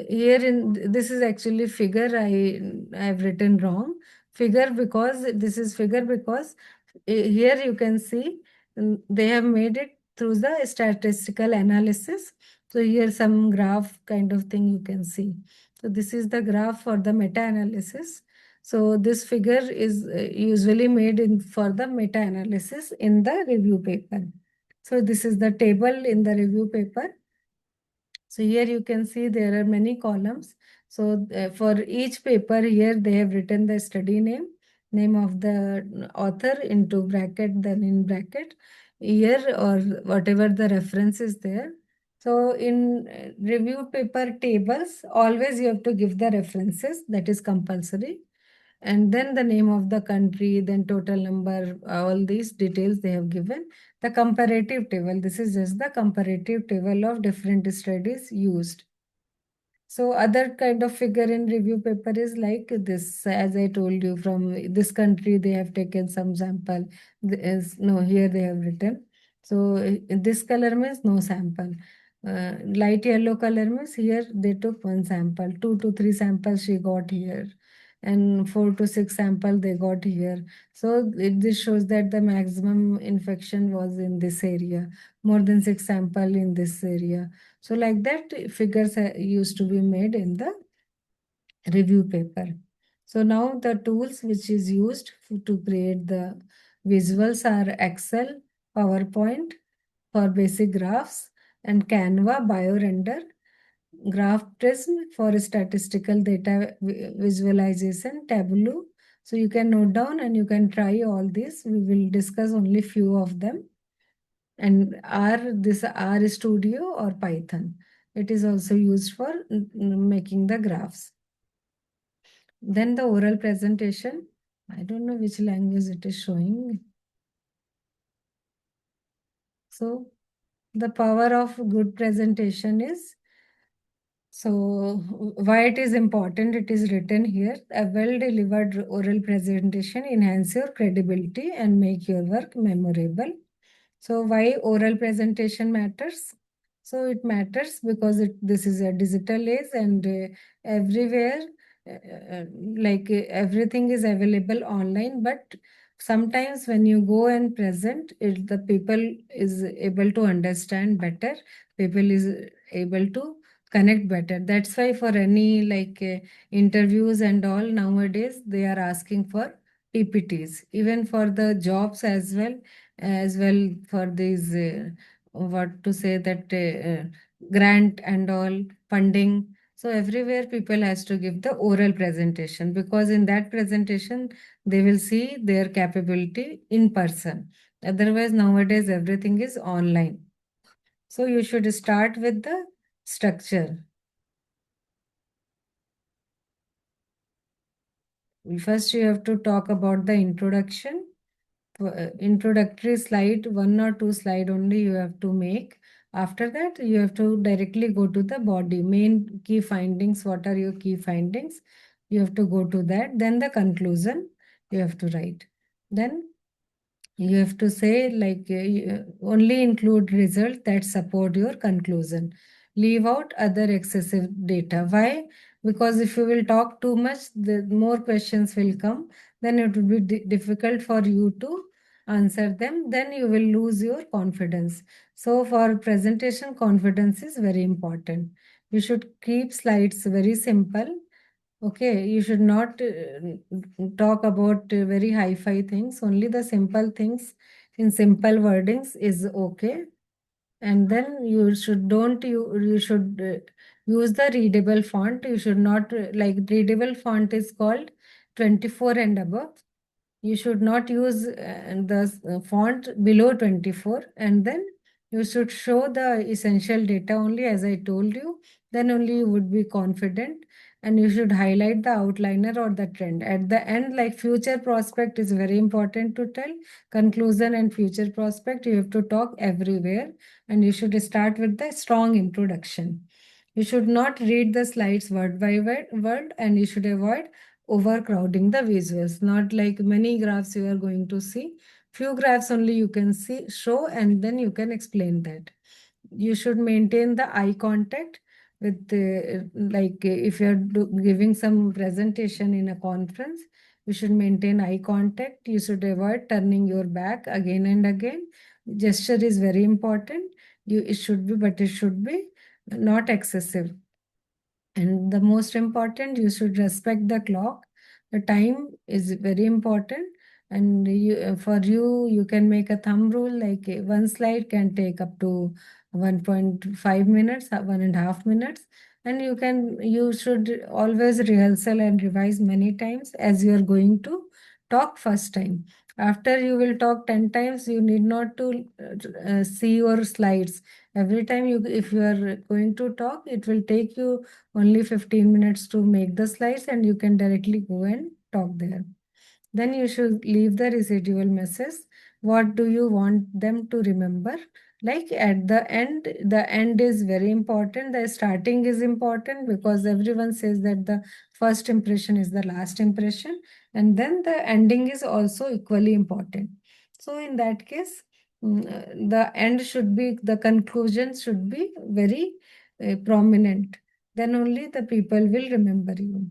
here in this is actually figure, I have written wrong. Figure, because this is figure because here you can see they have made it through the statistical analysis. So here some graph kind of thing you can see. So this is the graph for the meta-analysis. So this figure is usually made in for the meta-analysis in the review paper. So this is the table in the review paper. So here you can see there are many columns. So for each paper here they have written the study name. name of the author into bracket, then in bracket, year or whatever the reference is there. So in review paper tables, always you have to give the references, that is compulsory. And then the name of the country, then total number, all these details they have given. The comparative table, this is just the comparative table of different studies used. So other kind of figure in review paper is like this, as I told you, from this country they have taken some sample. No, here they have written. So this color means no sample. Light yellow color means here they took one sample, 2 to 3 samples she got here, and 4 to 6 sample they got here. So this shows that the maximum infection was in this area, more than 6 sample in this area. So like that, figures used to be made in the review paper. So now the tools which is used to create the visuals are Excel, PowerPoint for basic graphs, and Canva BioRender, Graph Prism for statistical data visualization, Tableau. So you can note down and you can try all these. We will discuss only few of them. And this R Studio or Python. It is also used for making the graphs. Then the oral presentation. I don't know which language it is showing. So the power of good presentation is, so why it is important, it is written here. A well-delivered oral presentation enhance your credibility and make your work memorable. So why oral presentation matters? So it matters because this is a digital age, and everywhere, everything is available online. But sometimes when you go and present, the people is able to understand better. People is able to connect better. That's why for any interviews and all nowadays, they are asking for PPTs, even for the jobs as well for these what to say that grant and all funding. So everywhere people has to give the oral presentation, because in that presentation they will see their capability in person. Otherwise nowadays everything is online. So you should start with the structure. First you have to talk about the introduction. Introductory slide, 1 or 2 slide only you have to make. After that, you have to directly go to the body, main key findings. What are your key findings? You have to go to that. Then the conclusion you have to write. Then you have to say only include results that support your conclusion. Leave out other excessive data. Why? Because if you will talk too much, the more questions will come. Then it will be difficult for you to answer them. Then you will lose your confidence. So for presentation, confidence is very important. You should keep slides very simple. Okay, you should not talk about very hi-fi things. Only the simple things in simple wordings is okay. And then you should don't you should use the readable font. You should not readable font is called 24 and above. You should not use the font below 24, and then you should show the essential data only, as I told you. Then only you would be confident, and you should highlight the outliner or the trend. At the end, like future prospect is very important to tell. Conclusion and future prospect, you have to talk everywhere, and you should start with the strong introduction. You should not read the slides word by word, and you should avoid overcrowding the visuals. Not like many graphs you are going to see. Few graphs only you can see, show, and then you can explain that. You should maintain the eye contact with if you're giving some presentation in a conference, you should maintain eye contact. You should avoid turning your back again and again. Gesture is very important. It should be, but it should be not excessive. And the most important, you should respect the clock. The time is very important. And for you, you can make a thumb rule, like one slide can take up to 1.5 minutes, 1.5 minutes. And you should always rehearsal and revise many times as you are going to talk first time. After you will talk 10 times, you need not to see your slides. Every time if you are going to talk, it will take you only 15 minutes to make the slides and you can directly go and talk there. Then you should leave the residual message. What do you want them to remember? Like at the end is very important. The starting is important because everyone says that the first impression is the last impression, and then the ending is also equally important. So in that case, the end should be, the conclusion should be very prominent. Then only the people will remember you.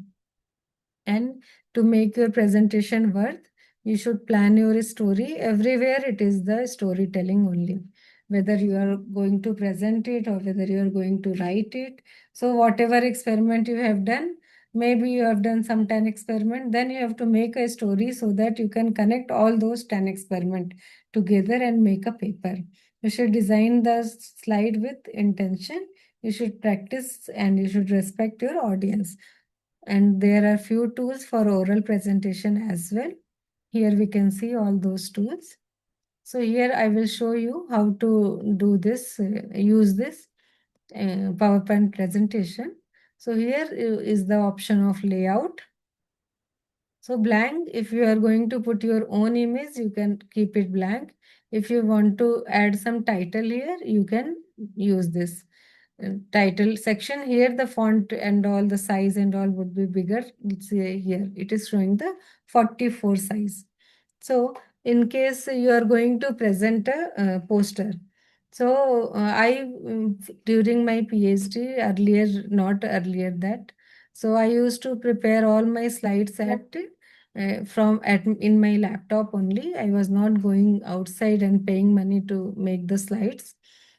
And to make your presentation worth, you should plan your story. Everywhere it is the storytelling only. Whether you are going to present it or whether you are going to write it. So whatever experiment you have done, maybe you have done some 10 experiment, then you have to make a story so that you can connect all those 10 experiment together and make a paper. You should design the slide with intention. You should practice and you should respect your audience. And there are few tools for oral presentation as well. Here we can see all those tools. So here I will show you how to do this, use this PowerPoint presentation. So here is the option of layout. So blank, if you are going to put your own image, you can keep it blank. If you want to add some title here, you can use this title section. Here the font and all the size and all would be bigger. Let's see here, it is showing the 44 size. So in case you are going to present a poster, so during my PhD earlier, not earlier that, so I used to prepare all my slides in my laptop only. I was not going outside and paying money to make the slides.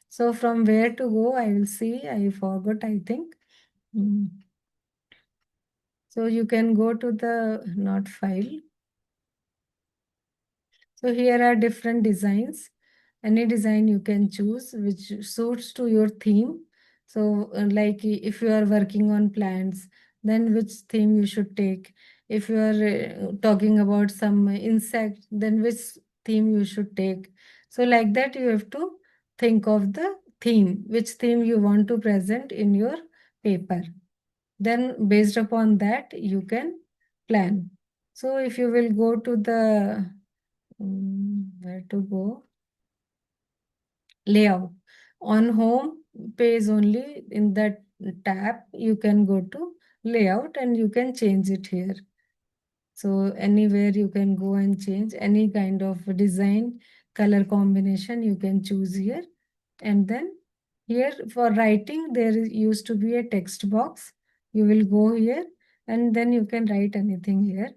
So from where to go, I will see. I forgot, I think. Mm. So you can go to the not file. So here are different designs. Any design you can choose which suits to your theme. So like if you are working on plants, then which theme you should take. If you are talking about some insect, then which theme you should take. So like that you have to think of the theme, which theme you want to present in your paper. Then based upon that, you can plan. So if you will go to the where to go? Layout. On home page only, in that tab, you can go to layout and you can change it here. So anywhere you can go and change any kind of design, color combination you can choose here. And then here for writing, used to be a text box. You will go here and then you can write anything here.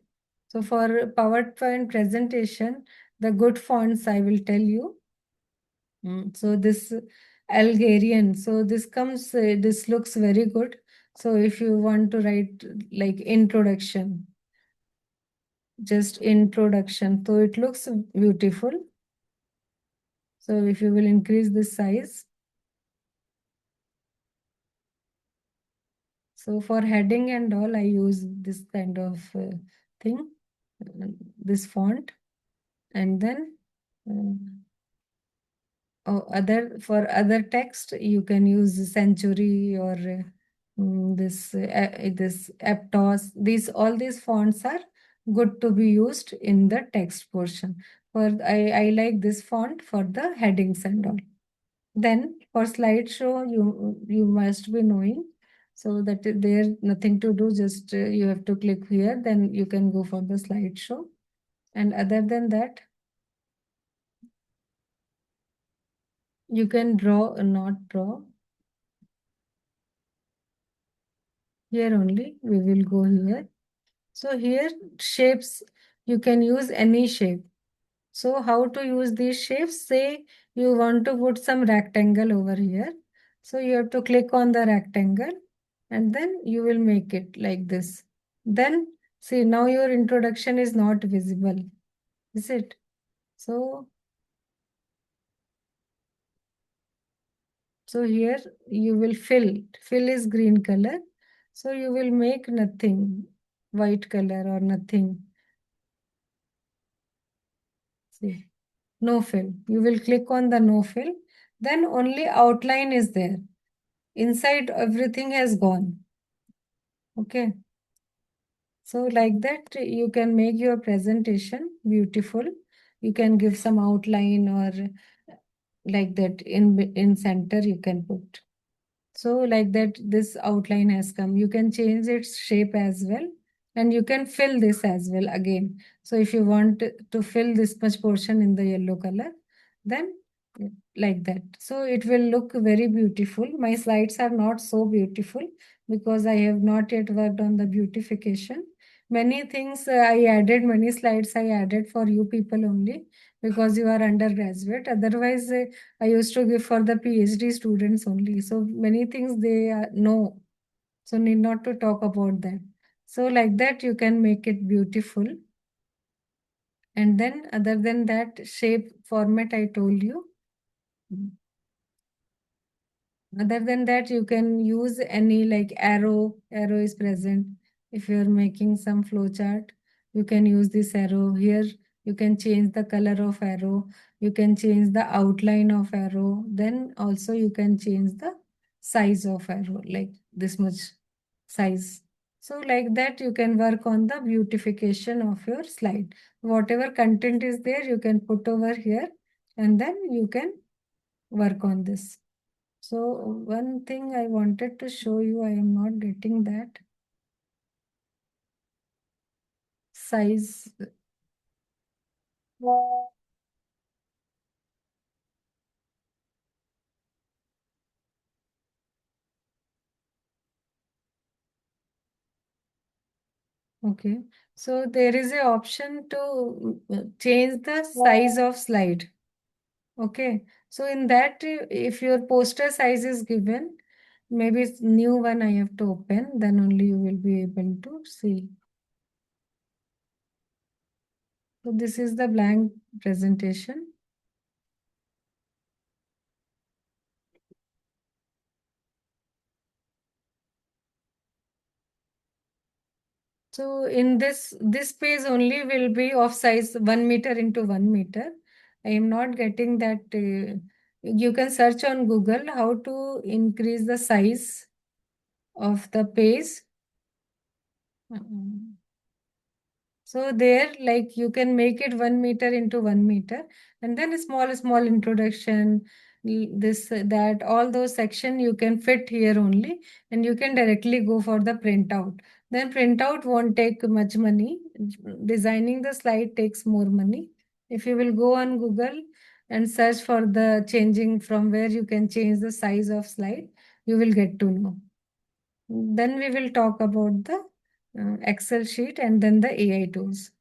So for PowerPoint presentation, the good fonts I will tell you. So this Algerian, so this looks very good. So if you want to write like introduction, just introduction, so it looks beautiful. So if you will increase this size. So for heading and all, I use this kind of thing, this font. And then for other text, you can use Century or this Aptos. All these fonts are good to be used in the text portion. I like this font for the headings and all. Then for slideshow, you must be knowing. So that there's nothing to do, just you have to click here, then you can go for the slideshow. And other than that, you can draw, not draw. Here only, we will go here. So here, shapes, you can use any shape. So how to use these shapes? Say you want to put some rectangle over here. So you have to click on the rectangle and then you will make it like this. Then see, now your introduction is not visible, is it? So here you will fill. Fill is green color. So you will make nothing, white color or nothing. See, no fill. You will click on the no fill. Then only outline is there. Inside everything has gone. Okay. So like that, you can make your presentation beautiful. You can give some outline or like that in center you can put. So like that, this outline has come. You can change its shape as well. And you can fill this as well again. So if you want to fill this much portion in the yellow color, then like that. So it will look very beautiful. My slides are not so beautiful because I have not yet worked on the beautification. Many things I added, many slides I added for you people only because you are undergraduate. Otherwise, I used to give for the PhD students only. So many things they know. So need not to talk about that. So like that, you can make it beautiful. And then other than that, shape format I told you. Other than that, you can use any like arrow is present. If you're making some flow chart, you can use this arrow here. You can change the color of arrow. You can change the outline of arrow. Then also you can change the size of arrow, like this much size. So like that, you can work on the beautification of your slide. Whatever content is there, you can put over here and then you can work on this. So one thing I wanted to show you, I am not getting that size. Okay. So there is a option to change the size of slide. Okay. So in that, if your poster size is given, maybe it's new one I have to open, then only you will be able to see. So this is the blank presentation. So in this page only will be of size 1 meter into 1 meter. I am not getting that. You can search on Google how to increase the size of the page. Mm. So there, like you can make it 1 meter into 1 meter, and then a small introduction, this, that, all those section you can fit here only, and you can directly go for the printout. Then printout won't take much money. Designing the slide takes more money. If you will go on Google and search for the changing from where you can change the size of slide, you will get to know. Then we will talk about the Excel sheet and then the AI tools.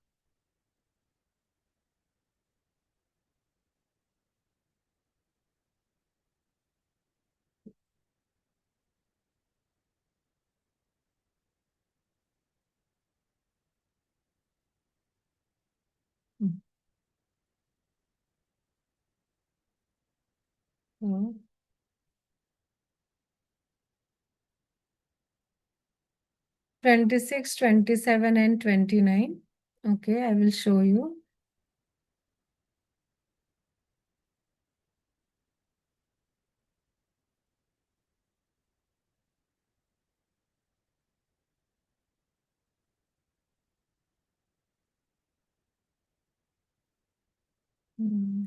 Mm. 26, 27, and 29. Okay, I will show you. Mm.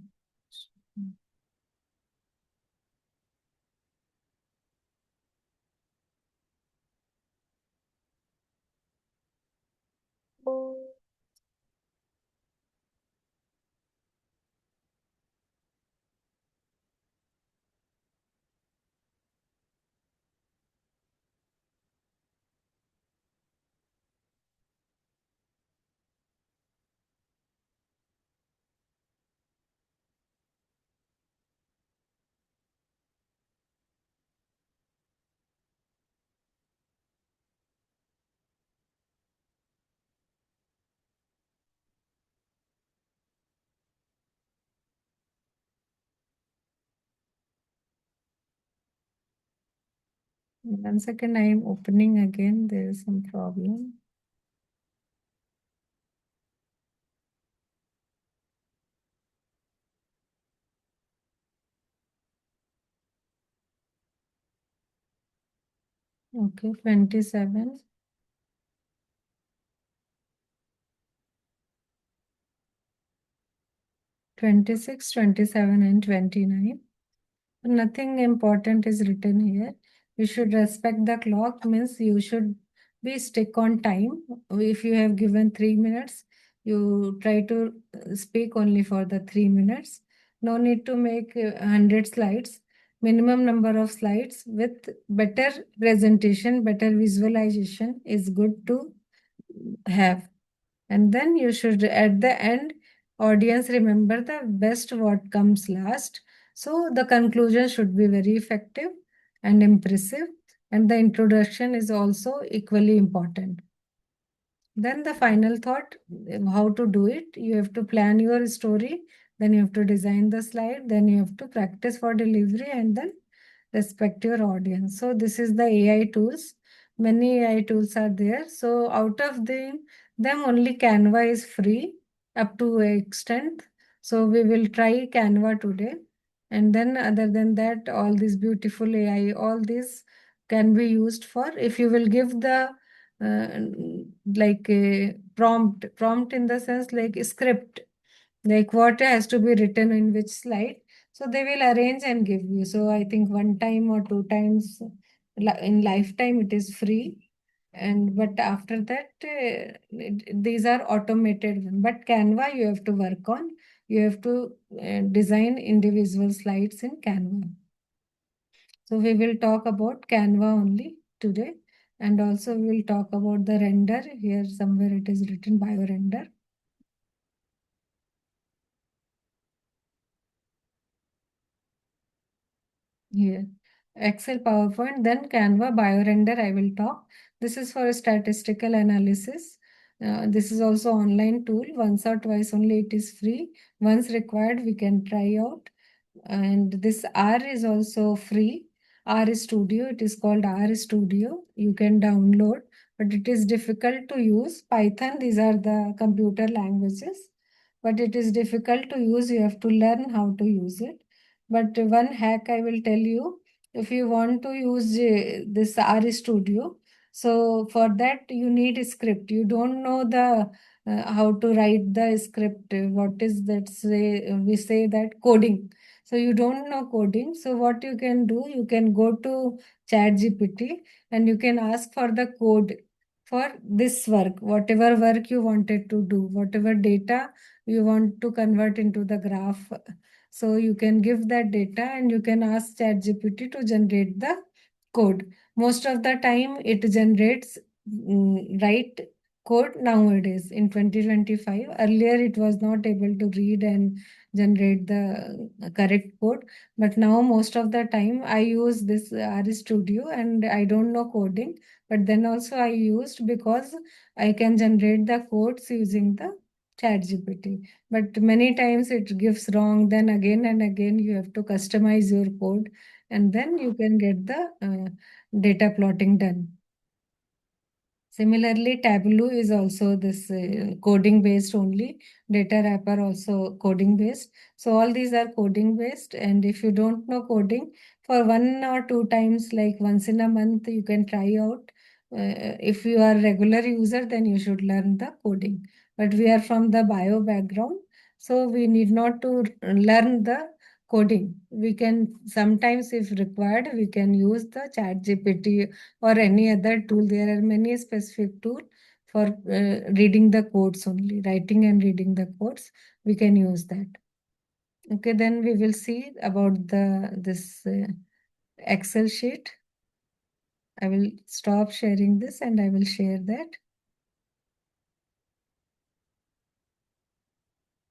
1 second, I am opening again. There is some problem. Okay, 27, 26, 27, and 29. Nothing important is written here. You should respect the clock, means you should be stick on time. If you have given 3 minutes, you try to speak only for the 3 minutes. No need to make 100 slides. Minimum number of slides with better presentation, better visualization is good to have. And then you should, at the end, audience remember the best what comes last. So the conclusion should be very effective and impressive. And the introduction is also equally important. Then the final thought, how to do it. You have to plan your story, then you have to design the slide, then you have to practice for delivery, and then respect your audience. So this is the AI tools. Many AI tools are there. So out of them only Canva is free up to an extent. So we will try Canva today. And then other than that, all these beautiful AI, all these can be used for, if you will give the uh, like a prompt in the sense like a script, like what has to be written in which slide. So they will arrange and give you. So I think one time or two times in lifetime it is free. And but after that, these are automated. But Canva you have to work on. You have to design individual slides in Canva. So we will talk about Canva only today. And also we will talk about the render. Here somewhere it is written bio render. Here. Excel, PowerPoint, then Canva, BioRender, I will talk. This is for statistical analysis. This is also online tool. Once or twice only it is free. Once required, we can try out. And this R is also free. R Studio, it is called R Studio. You can download, but it is difficult to use. Python, these are the computer languages, but it is difficult to use. You have to learn how to use it. But one hack I will tell you, if you want to use this R Studio, so for that you need a script. You don't know the how to write the script. What is that? Say we say that coding. So you don't know coding. So what you can do, you can go to ChatGPT and you can ask for the code for this work, whatever work you wanted to do, whatever data you want to convert into the graph. So you can give that data and you can ask ChatGPT to generate the code. Most of the time it generates right code nowadays in 2025. Earlier it was not able to read and generate the correct code. But now most of the time I use this R Studio and I don't know coding. But then also I used because I can generate the codes using the ChatGPT. But many times it gives wrong. Then again and again you have to customize your code, and then you can get the data plotting done. Similarly, Tableau is also this coding based only. Data wrapper also coding based. So all these are coding based. And if you don't know coding, for one or two times, like once in a month, you can try out. If you are regular user, then you should learn the coding. But we are from the bio background, so we need not to learn the coding. We can sometimes, if required, we can use the Chat GPT or any other tool. There are many specific tool for reading the codes only, writing and reading the codes. We can use that. Okay, then we will see about the this Excel sheet. I will stop sharing this and I will share that.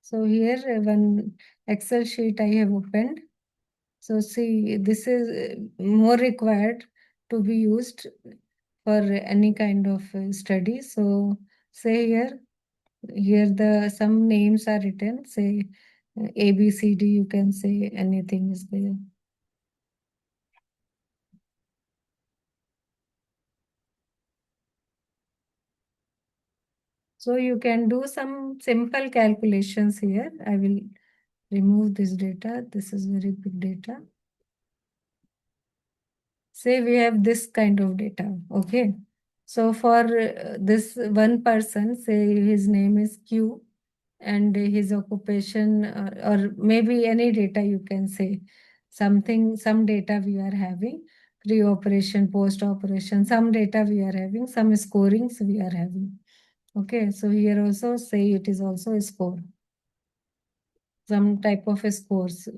So here one Excel sheet I have opened. So see, this is more required to be used for any kind of study. So say here the some names are written, say A, B, C, D, you can say anything is there. So you can do some simple calculations here. I will remove this data. This is very big data. say we have this kind of data, okay? So for this one person, say his name is Q and his occupation, or maybe any data you can say, something, some data we are having, pre-operation, post-operation, some data we are having, some scorings we are having. Okay, so here also say it is also a score, some type of a scores.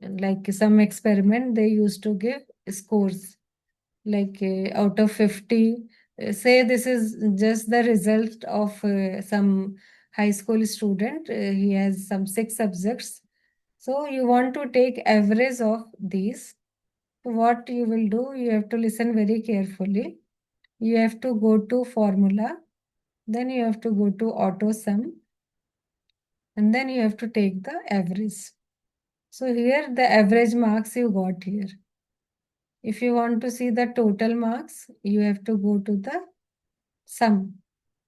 Like some experiment, they used to give scores like out of 50, say this is just the result of some high school student. He has some 6 subjects. So you want to take average of these. So what you will do, you have to listen very carefully. You have to go to formula, then you have to go to auto sum, and then you have to take the average. So here the average marks you got here. If you want to see the total marks, you have to go to the sum.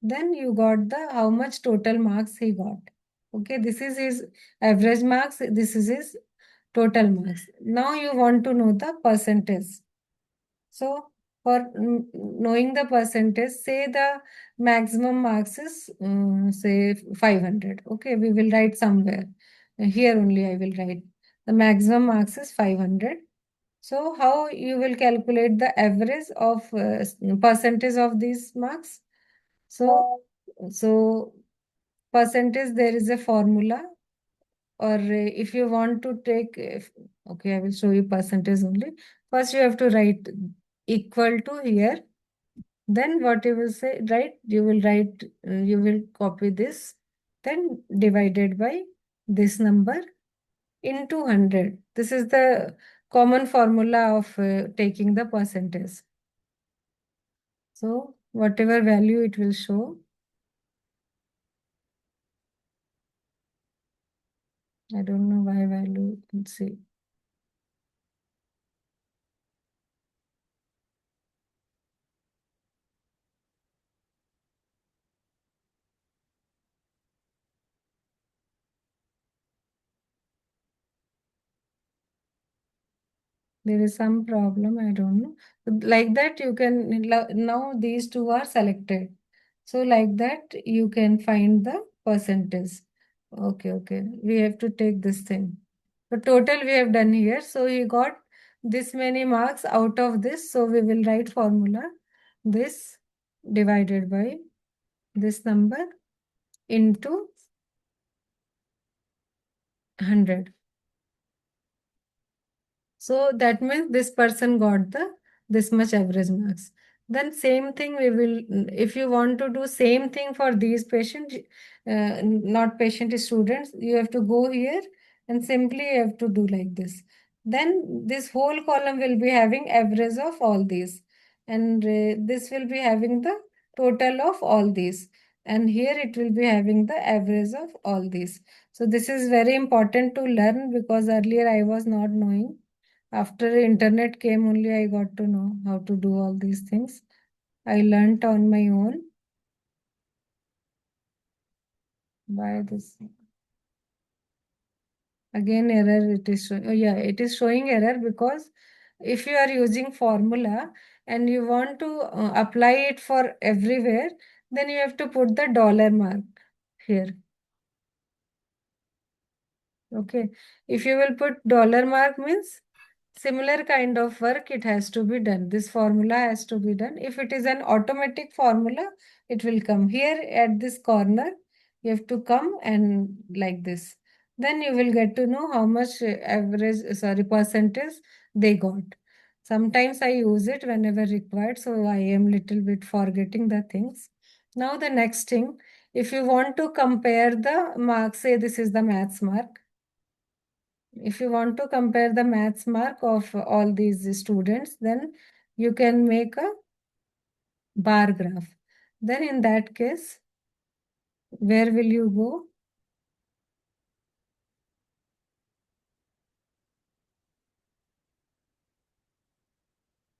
Then you got the how much total marks he got. Okay, this is his average marks, this is his total marks. Now you want to know the percentage. So for knowing the percentage, say the maximum marks is say 500. Okay, we will write somewhere. Here only I will write. The maximum marks is 500. So how you will calculate the average of percentage of these marks? So percentage, there is a formula, or if you want to take, okay, I will show you percentage only. First you have to write equal to here. Then what you will say, right? You will write, you will copy this, then divided by this number into 100. This is the common formula of taking the percentage. So whatever value it will show, I don't know why value, let's see. There is some problem, I don't know. Like that you can, now these two are selected. So like that you can find the percentage. Okay, okay. We have to take this thing. The total we have done here. So he got this many marks out of this. So we will write formula. This divided by this number into 100. So that means this person got the this much average marks. Then same thing we will, if you want to do same thing for these patients, not patient students, you have to go here and simply you have to do like this. Then this whole column will be having average of all these. And this will be having the total of all these. And here it will be having the average of all these. So this is very important to learn because earlier I was not knowing. After internet came only I got to know how to do all these things. I learnt on my own by this. Again error it is showing. Oh yeah, it is showing error because if you are using formula and you want to apply it for everywhere, then you have to put the dollar mark here. Okay. If you will put dollar mark means similar kind of work it has to be done. This formula has to be done. If it is an automatic formula, it will come here at this corner. You have to come and like this. Then you will get to know how much average, sorry, percentage they got. Sometimes I use it whenever required, so I am little bit forgetting the things. Now the next thing, if you want to compare the marks, say this is the maths mark. If you want to compare the maths mark of all these students, then you can make a bar graph. Then in that case, where will you go?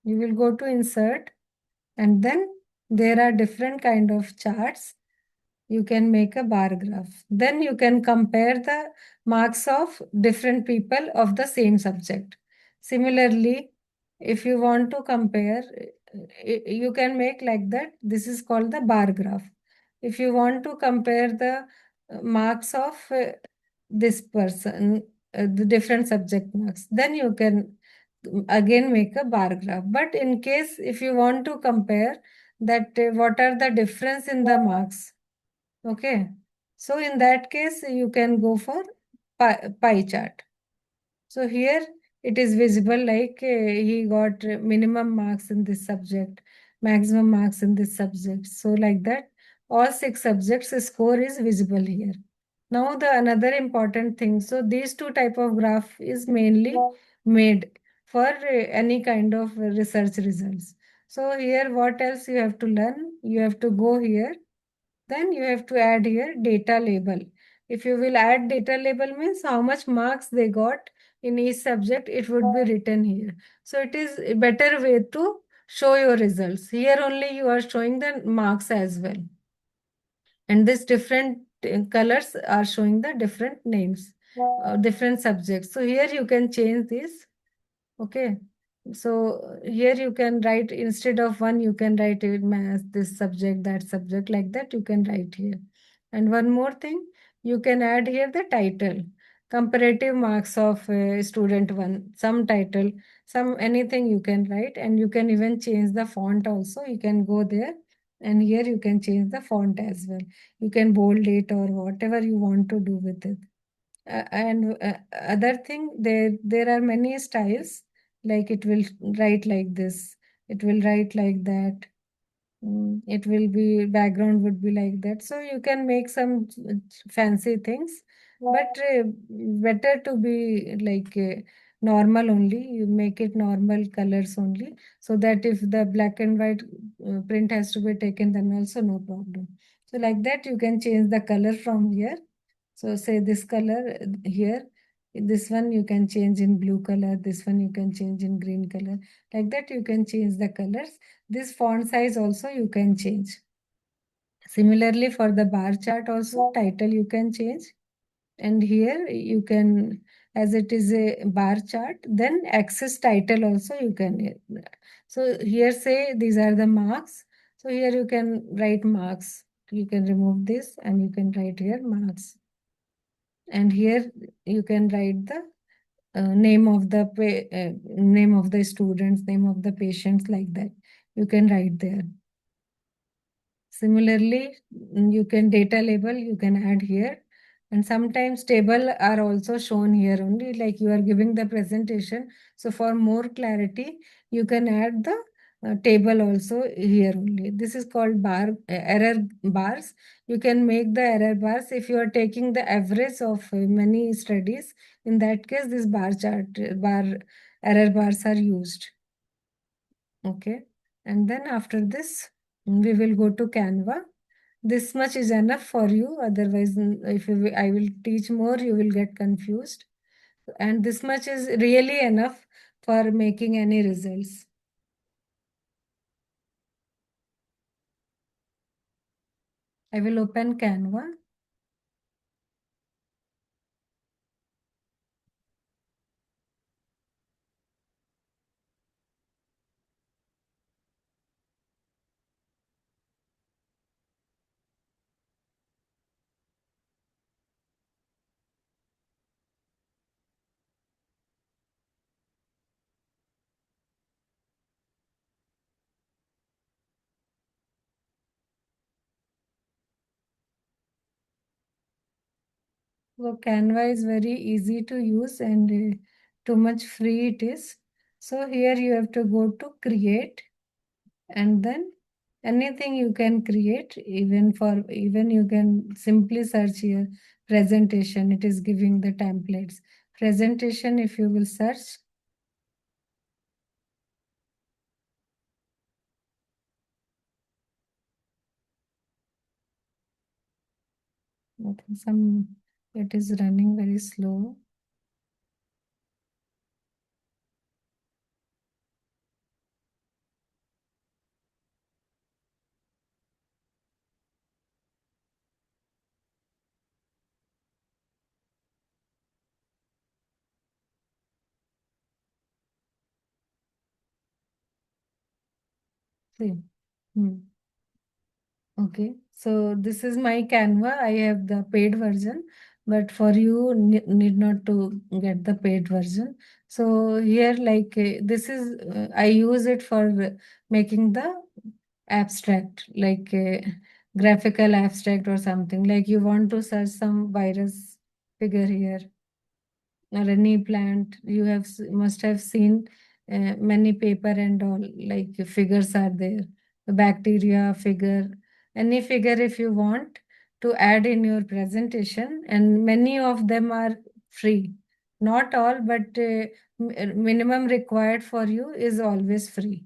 You will go to insert, and then there are different kind of charts. You can make a bar graph. Then you can compare the marks of different people of the same subject. Similarly, if you want to compare, you can make like that. This is called the bar graph. If you want to compare the marks of this person, the different subject marks, then you can again make a bar graph. But in case if you want to compare that what are the difference in the marks, okay, so in that case you can go for pie chart. So here it is visible like he got minimum marks in this subject, maximum marks in this subject. So like that, all six subjects score is visible here. Now the another important thing. So these two type of graph is mainly made for any kind of research results. So here what else you have to learn? You have to go here, then you have to add here data label. If you will add data label means how much marks they got in each subject, it would be written here. So it is a better way to show your results. Here only you are showing the marks as well. And this different colors are showing the different names, different subjects. So here you can change this. Okay. So here you can write instead of one, you can write it math, this subject, that subject, like that you can write here. And one more thing, you can add here the title, comparative marks of student one, some title, some anything you can write, and you can even change the font also. You can go there and here you can change the font as well. You can bold it or whatever you want to do with it. And other thing, there are many styles, like it will write like this, it will write like that. It will be background would be like that. So you can make some fancy things, but better to be like normal only. You make it normal colors only, so that if the black and white print has to be taken, then also no problem. So like that you can change the color from here. So say this color here, this one you can change in blue color, this one you can change in green color. Like that you can change the colors. This font size also you can change. Similarly for the bar chart also, title you can change. And here you can, as it is a bar chart, then access title also you can. So here say these are the marks. So here you can write marks. You can remove this and you can write here marks. And here you can write the name of the name of the students, name of the patients, like that you can write there. Similarly, you can data label, you can add here. And sometimes table are also shown here only, like you are giving the presentation. So for more clarity, you can add the table also here only. This is called error bars. You can make the error bars if you are taking the average of many studies. In that case, this bar error bars are used. Okay. And then after this, we will go to Canva. This much is enough for you. Otherwise, if I will teach more, you will get confused. And this much is really enough for making any results. I will open Canva. So Canva is very easy to use and too much free it is. So here you have to go to create, and then anything you can create, even you can simply search here presentation. It is giving the templates. Presentation, if you will search, I think it is running very slow. See. Hmm. Okay, so this is my Canva. I have the paid version, but for you need not to get the paid version. So here, like this is, I use it for making the abstract, like graphical abstract or something. Like you want to search some virus figure here or any plant, you have must have seen many paper and all, like figures are there, the bacteria figure, any figure if you want to add in your presentation, and many of them are free, not all, but minimum required for you is always free.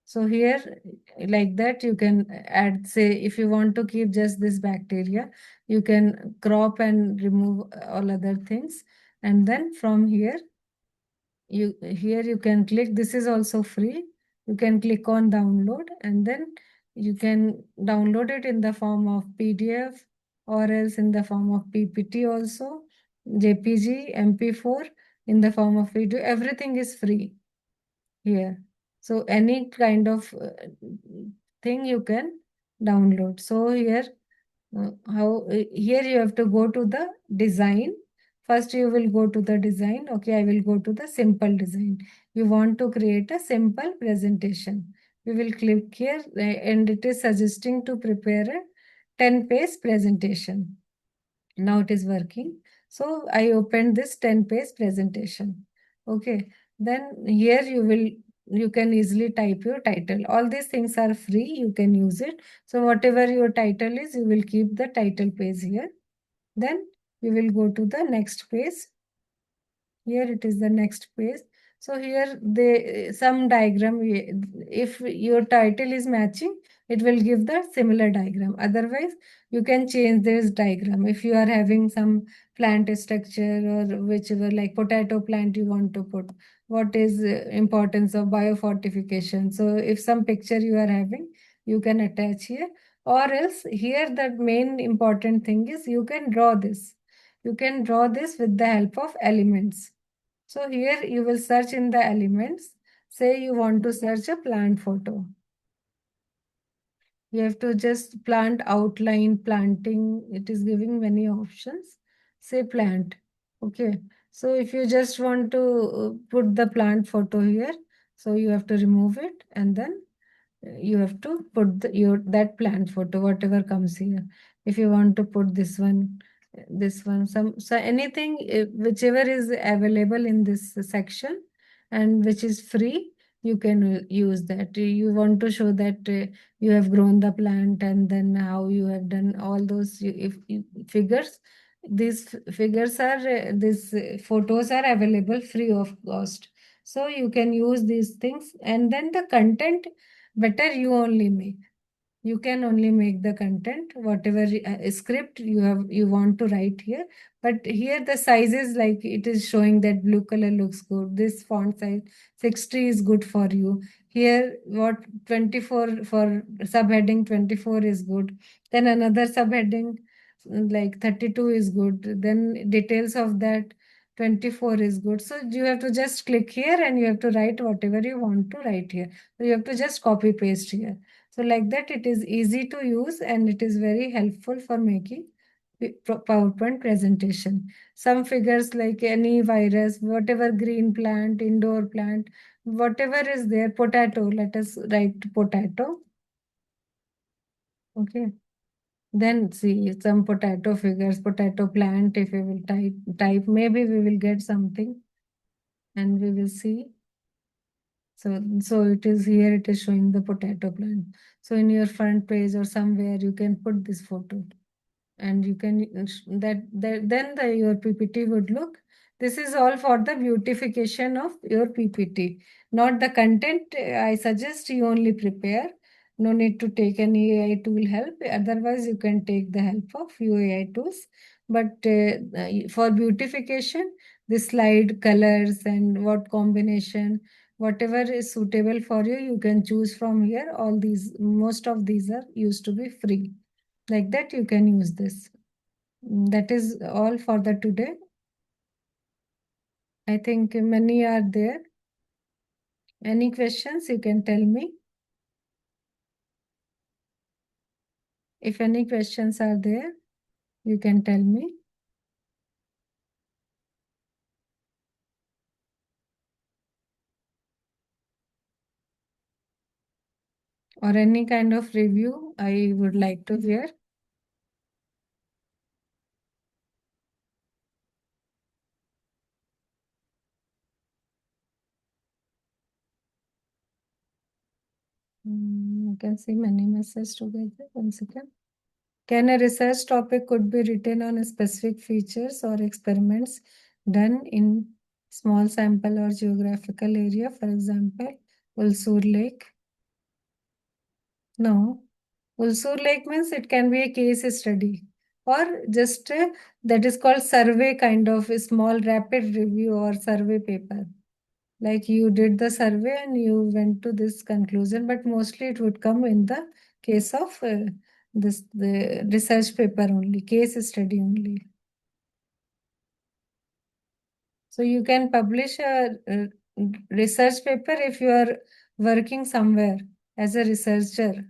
So here, like that, you can add, say, if you want to keep just this bacteria, you can crop and remove all other things. And then from here, you can click, this is also free. You can click on download, and then you can download it in the form of PDF or else in the form of PPT also, JPG, MP4, in the form of video. Everything is free here. So any kind of thing you can download. So here, here you have to go to the design. First you will go to the design. Okay, I will go to the simple design. You want to create a simple presentation. We will click here and it is suggesting to prepare a 10-page presentation. Now it is working. So I opened this 10-page presentation. Okay. Then here you can easily type your title. All these things are free. You can use it. So whatever your title is, you will keep the title page here. Then you will go to the next page. Here it is the next page. So here they some diagram. If your title is matching, it will give the similar diagram. Otherwise, you can change this diagram. If you are having some plant structure or whichever, like potato plant you want to put, what is importance of biofortification. So if some picture you are having, you can attach here. Or else here the main important thing is you can draw this. You can draw this with the help of elements. So here you will search in the elements. Say you want to search a plant photo. You have to just plant outline, planting. It is giving many options. Say plant. Okay. So if you just want to put the plant photo here, so you have to remove it and then you have to put your that plant photo, whatever comes here. If you want to put this one, so anything, whichever is available in this section and which is free, you can use that. You want to show that you have grown the plant and then how you have done all those figures. These figures are, these photos are available free of cost. So you can use these things, and then the content better you only make. You can only make the content whatever script you want to write here. But here the size is like it is showing that blue color looks good, this font size 60 is good for you. Here what 24 for subheading 24 is good, then another subheading like 32 is good, then details of that 24 is good. So you have to just click here and you have to write whatever you want to write here. So you have to just copy paste here. So like that, it is easy to use and it is very helpful for making PowerPoint presentation. Some figures like any virus, whatever green plant, indoor plant, whatever is there, potato, let us write potato. Okay. Then see some potato figures, potato plant, if we will type, maybe we will get something and we will see. So it is here, it is showing the potato plant. So in your front page or somewhere, you can put this photo and you can then your PPT would look. This is all for the beautification of your PPT, not the content. I suggest you only prepare. No need to take any AI tool help. Otherwise, you can take the help of few AI tools. But for beautification, the slide colors and what combination, whatever is suitable for you, you can choose from here. All these, most of these are used to be free. Like that, you can use this. That is all for the today. I think many are there. Any questions, you can tell me. If any questions are there, you can tell me. Or any kind of review I would like to hear. You can see many messages together. One second. Can a research topic could be written on specific features or experiments done in small sample or geographical area? For example, Ulsur Lake. No. Ulsur Lake means it can be a case study or just that is called survey kind of a small rapid review or survey paper. Like you did the survey and you went to this conclusion, but mostly it would come in the case of the research paper only, case study only. So you can publish a research paper if you are working somewhere as a researcher.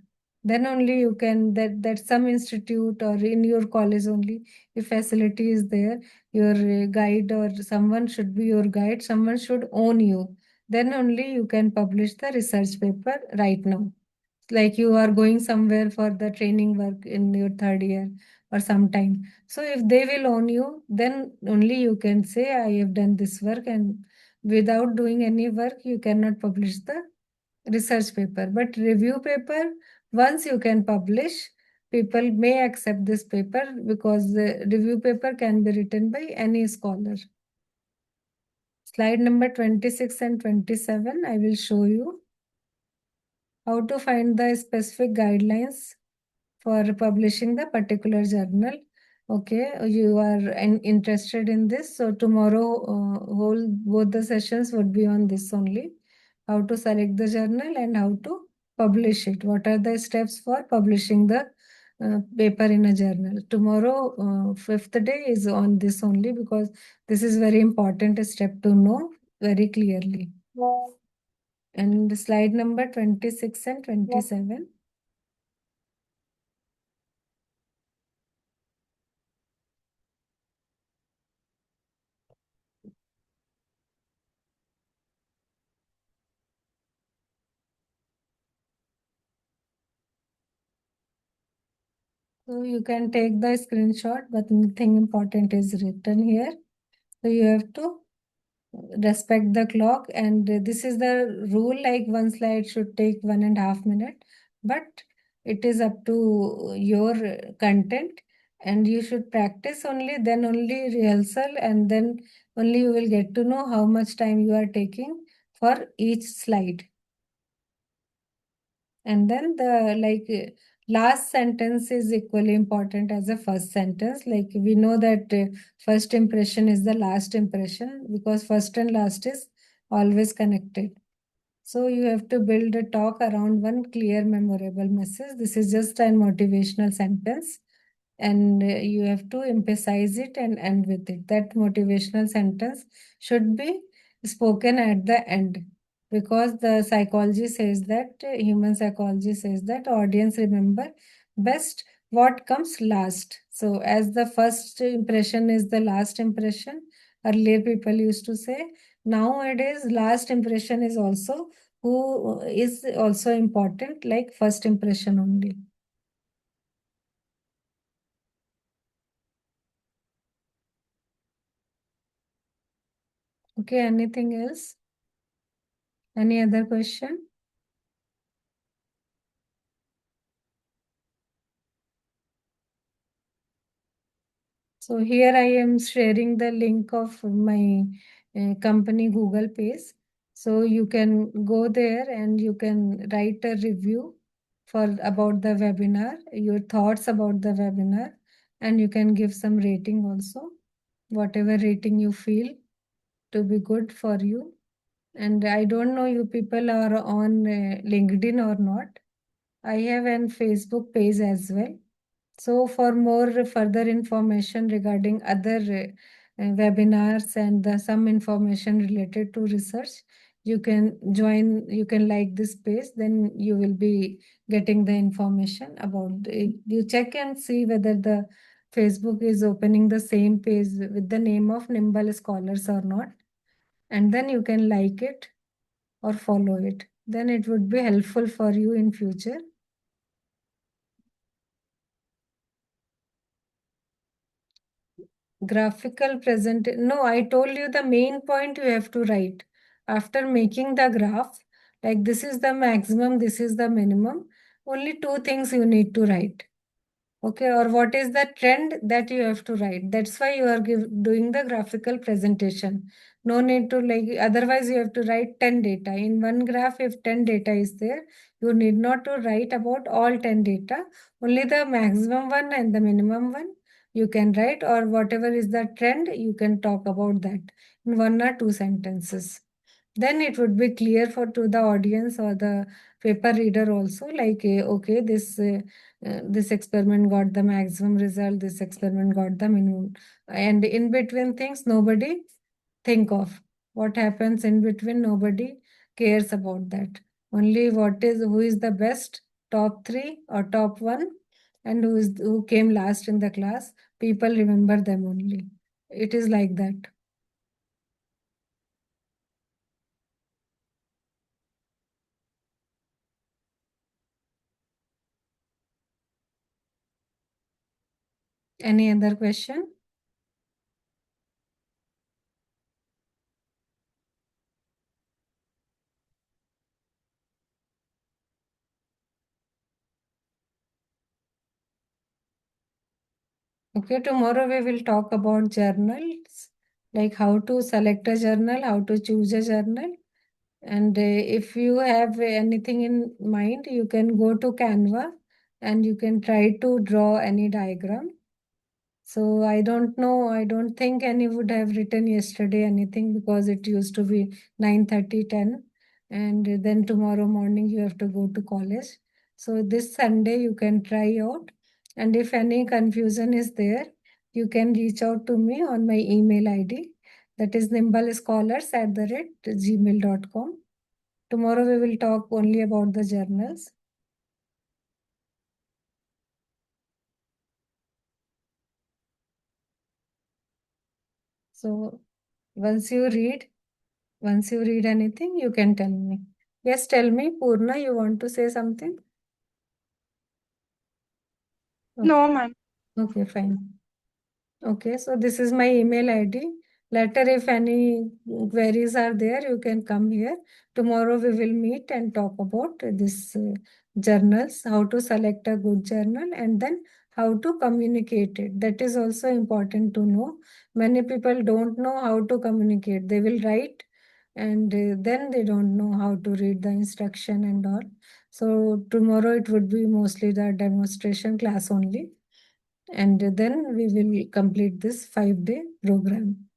Then only you can that some institute or in your college only, if facility is there, your guide or someone should be your guide. Someone should own you. Then only you can publish the research paper right now. Like you are going somewhere for the training work in your third year or sometime. So if they will own you, then only you can say, I have done this work, and without doing any work, you cannot publish the research paper. But review paper, once you can publish, people may accept this paper because the review paper can be written by any scholar. Slide number 26 and 27, I will show you how to find the specific guidelines for publishing the particular journal. Okay, you are interested in this. So tomorrow, whole both the sessions would be on this only. How to select the journal and how to publish it. What are the steps for publishing the paper in a journal? Tomorrow, fifth day is on this only because this is very important step to know very clearly. And slide number 26 and 27. So you can take the screenshot, but nothing important is written here. So you have to respect the clock, and this is the rule, like one slide should take 1.5 minutes, but it is up to your content, and you should practice only, then only rehearsal, and then only you will get to know how much time you are taking for each slide. And then the last sentence is equally important as the first sentence. Like we know that first impression is the last impression because first and last is always connected. So you have to build a talk around one clear, memorable message. This is just a motivational sentence, and you have to emphasize it and end with it. That motivational sentence should be spoken at the end because the psychology says that human psychology says that audience remember best what comes last. So as the first impression is the last impression, earlier people used to say, nowadays last impression is also who is also important, like first impression only. Okay, anything else? Any other question? So here I am sharing the link of my company Google page. So you can go there and you can write a review for about the webinar, your thoughts about the webinar, and you can give some rating also, whatever rating you feel to be good for you. And I don't know you people are on LinkedIn or not. I have an Facebook page as well. So for more further information regarding other webinars and some information related to research, You can join, you can like this page, then you will be getting the information about it. You check and see whether the Facebook is opening the same page with the name of Nimble Scholars or not. And then you can like it or follow it. Then it would be helpful for you in future. Graphical present. No, I told you the main point you have to write. After making the graph, like this is the maximum, this is the minimum, only two things you need to write. Okay, or what is the trend that you have to write. That's why you are doing the graphical presentation. No need to like, otherwise you have to write 10 data. In one graph, if 10 data is there, you need not to write about all 10 data, only the maximum one and the minimum one you can write, or whatever is the trend, you can talk about that in one or two sentences. Then it would be clear for to the audience or the paper reader also, like, okay, this experiment got the maximum result, this experiment got the minimum. And in between things, nobody think of what happens in between, nobody cares about that. Only who is the best, top three or top one, and who came last in the class, people remember them only. It is like that. Any other question? Okay, tomorrow we will talk about journals, like how to select a journal, how to choose a journal. And if you have anything in mind, you can go to Canva and you can try to draw any diagram. So I don't know, I don't think any would have written yesterday anything because it used to be 9:30, 10. And then tomorrow morning you have to go to college. So this Sunday you can try out. And if any confusion is there, you can reach out to me on my email ID. That is nimbalscholars@gmail.com. Tomorrow we will talk only about the journals. So once you read anything, you can tell me. Yes, tell me, Purna, you want to say something? Okay, No, ma'am. okay, fine. Okay, so this is my email ID. Later, if any queries are there, you can come here. Tomorrow we will meet and talk about this journals, how to select a good journal, and then how to communicate it. That is also important to know. Many people don't know how to communicate. They will write and then they don't know how to read the instruction and all. So tomorrow it would be mostly the demonstration class only, and then we will complete this 5-day program.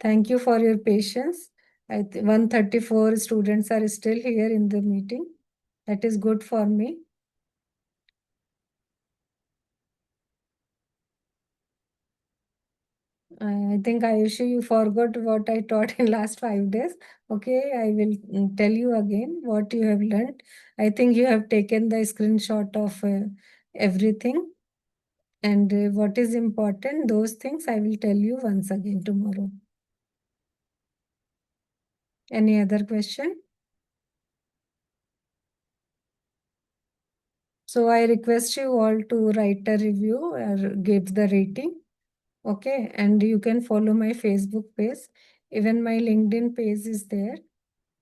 Thank you for your patience. 134 students are still here in the meeting. That is good for me. I think Ayushi, you forgot what I taught in last 5 days. Okay, I will tell you again what you have learned. I think you have taken the screenshot of everything. And what is important, those things I will tell you once again tomorrow. Any other question? So I request you all to write a review or give the rating. Okay. And you can follow my Facebook page. Even my LinkedIn page is there.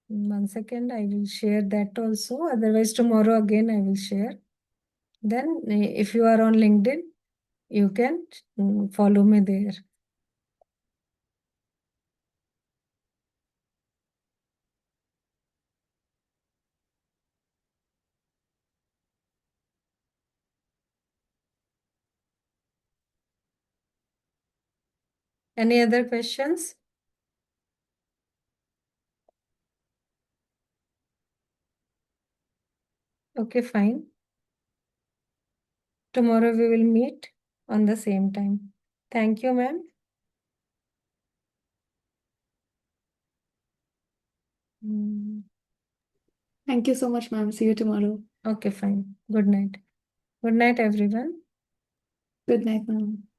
1 second, I will share that also. Otherwise, tomorrow again I will share. Then, if you are on LinkedIn, you can follow me there. Any other questions? Okay, fine. Tomorrow we will meet on the same time. Thank you, ma'am. Mm. Thank you so much, ma'am. See you tomorrow. Okay, fine. Good night. Good night, everyone. Good night, ma'am.